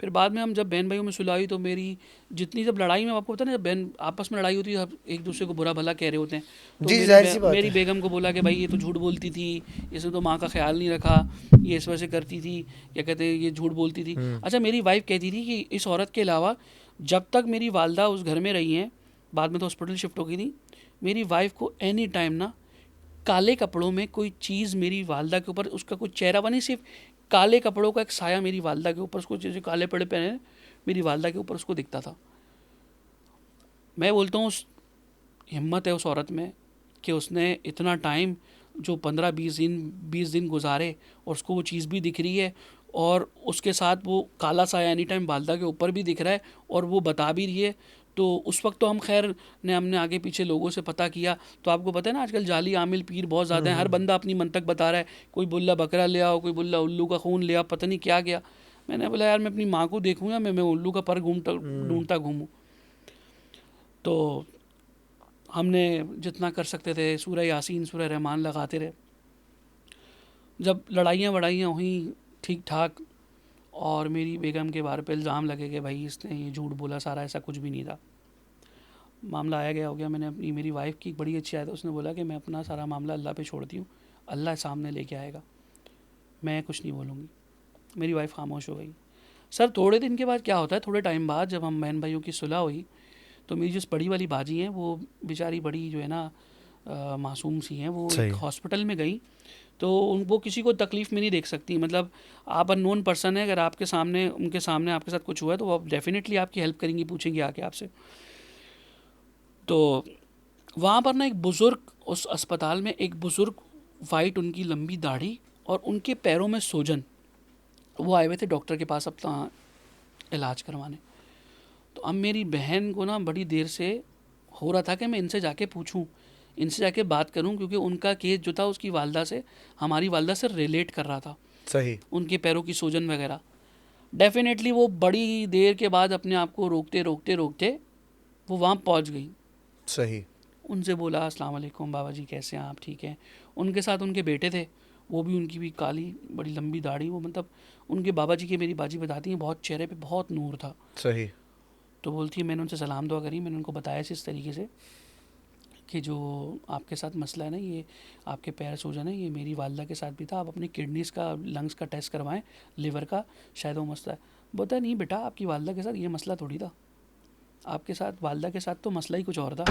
फिर बाद में हम जब बहन भाइयों में सुलह हुई, तो मेरी जितनी, जब लड़ाई में आपको पता है ना, जब बहन आपस में लड़ाई होती है, एक दूसरे को बुरा भला कह रहे होते हैं। तो जी जाहिर सी बात मेरी है। बेगम को बोला कि भाई ये तो झूठ बोलती थी, इसने तो माँ का ख्याल नहीं रखा, ये इस वजह से करती थी, क्या कहते हैं, ये झूठ बोलती थी। अच्छा, मेरी वाइफ कहती थी कि इस औरत के अलावा जब तक मेरी वालदा उस घर में रही हैं, बाद में तो हॉस्पिटल शिफ्ट हो गई थी, मेरी वाइफ को एनी टाइम ना काले कपड़ों में कोई चीज़ मेरी वालदा के ऊपर, उसका कोई चेहरा बनी, सिर्फ काले कपड़ों का एक साया मेरी वालदा के ऊपर, उसको जैसे काले पड़े पहने मेरी वालदा के ऊपर उसको दिखता था। मैं बोलता हूँ उस हिम्मत है उस औरत में कि उसने इतना टाइम, जो 15-20 दिन गुजारे, और उसको वो चीज़ भी दिख रही है, और उसके साथ वो काला साया एनी टाइम वालदा के ऊपर भी दिख रहा है, और वो बता भी रही है। तो उस वक्त तो हम खैर हमने आगे पीछे लोगों से पता किया, तो आपको पता है ना आजकल जाली आमिल पीर बहुत ज़्यादा हैं, हर बंदा अपनी मंतक बता रहा है, कोई बुल्ला बकरा ले आओ, कोई बुल्ला उल्लू का खून ले आओ, पता नहीं क्या गया। मैंने बोला यार मैं अपनी माँ को देखूँ या मैं उल्लू का पर ढूंढता घूमूँ। तो हमने जितना कर सकते थे सूरह यासीन, सूरह रहमान लगाते रहे। जब लड़ाइयाँ वड़ाइयाँ हुई ठीक ठाक, और मेरी बेगम के बारे पे इल्ज़ाम लगे कि भाई इसने ये झूठ बोला सारा, ऐसा कुछ भी नहीं था। मामला आया गया हो गया। मैंने अपनी, मेरी वाइफ की बड़ी अच्छी आयत, उसने बोला कि मैं अपना सारा मामला अल्लाह पे छोड़ती हूँ, अल्लाह सामने लेके आएगा, मैं कुछ नहीं बोलूँगी। मेरी वाइफ खामोश हो गई। सर थोड़े दिन के बाद क्या होता है, थोड़े टाइम बाद जब हम बहन भाइयों की सुलह हुई, तो मेरी जो बड़ी वाली बाजी हैं, वो बेचारी बड़ी जो है ना मासूम सी हैं, वो एक हॉस्पिटल में गई। तो वो किसी को तकलीफ़ में नहीं देख सकती, मतलब आप अननोन पर्सन है, अगर आपके सामने, उनके सामने आपके साथ कुछ हुआ है, तो वो डेफिनेटली आपकी हेल्प करेंगी, पूछेंगी आके आपसे। तो वहाँ पर ना एक बुज़ुर्ग, उस अस्पताल में एक बुज़ुर्ग, वाइट उनकी लंबी दाढ़ी और उनके पैरों में सूजन, वो आए हुए थे डॉक्टर के पास अपना इलाज करवाने। तो अब मेरी बहन को ना बड़ी देर से हो रहा था कि मैं इनसे जाके पूछूं, इनसे जाके बात करूं, क्योंकि उनका केस जो था उसकी वालदा से, हमारी वालदा से रिलेट कर रहा था, सही। उनके पैरों की सूजन वगैरह। डेफिनेटली वो बड़ी देर के बाद अपने आप को रोकते रोकते रोकते वो वहाँ पहुँच गई। सही। उनसे बोला अस्सलाम वालेकुम बाबा जी, कैसे हैं आप, ठीक हैं। उनके साथ उनके बेटे थे, वो भी, उनकी भी काली बड़ी लंबी दाढ़ी, वो मतलब उनके बाबा जी के, मेरी बाजी बताती हैं, बहुत चेहरे पे बहुत नूर था। सही। तो बोलती है, मैंने उनसे सलाम दुआ करी, मैंने उनको बताया इस तरीके से कि जो आपके साथ मसला है ना, ये आपके पैर सूजन है, ये मेरी वालदा के साथ भी था, आप अपनी किडनीज़ का, लंग्स का टेस्ट करवाएं, लिवर का, शायद वो मसला है। बोलता है, नहीं बेटा, आपकी वालदा के साथ ये मसला थोड़ी था, आपके साथ वालदा के साथ तो मसला ही कुछ और था।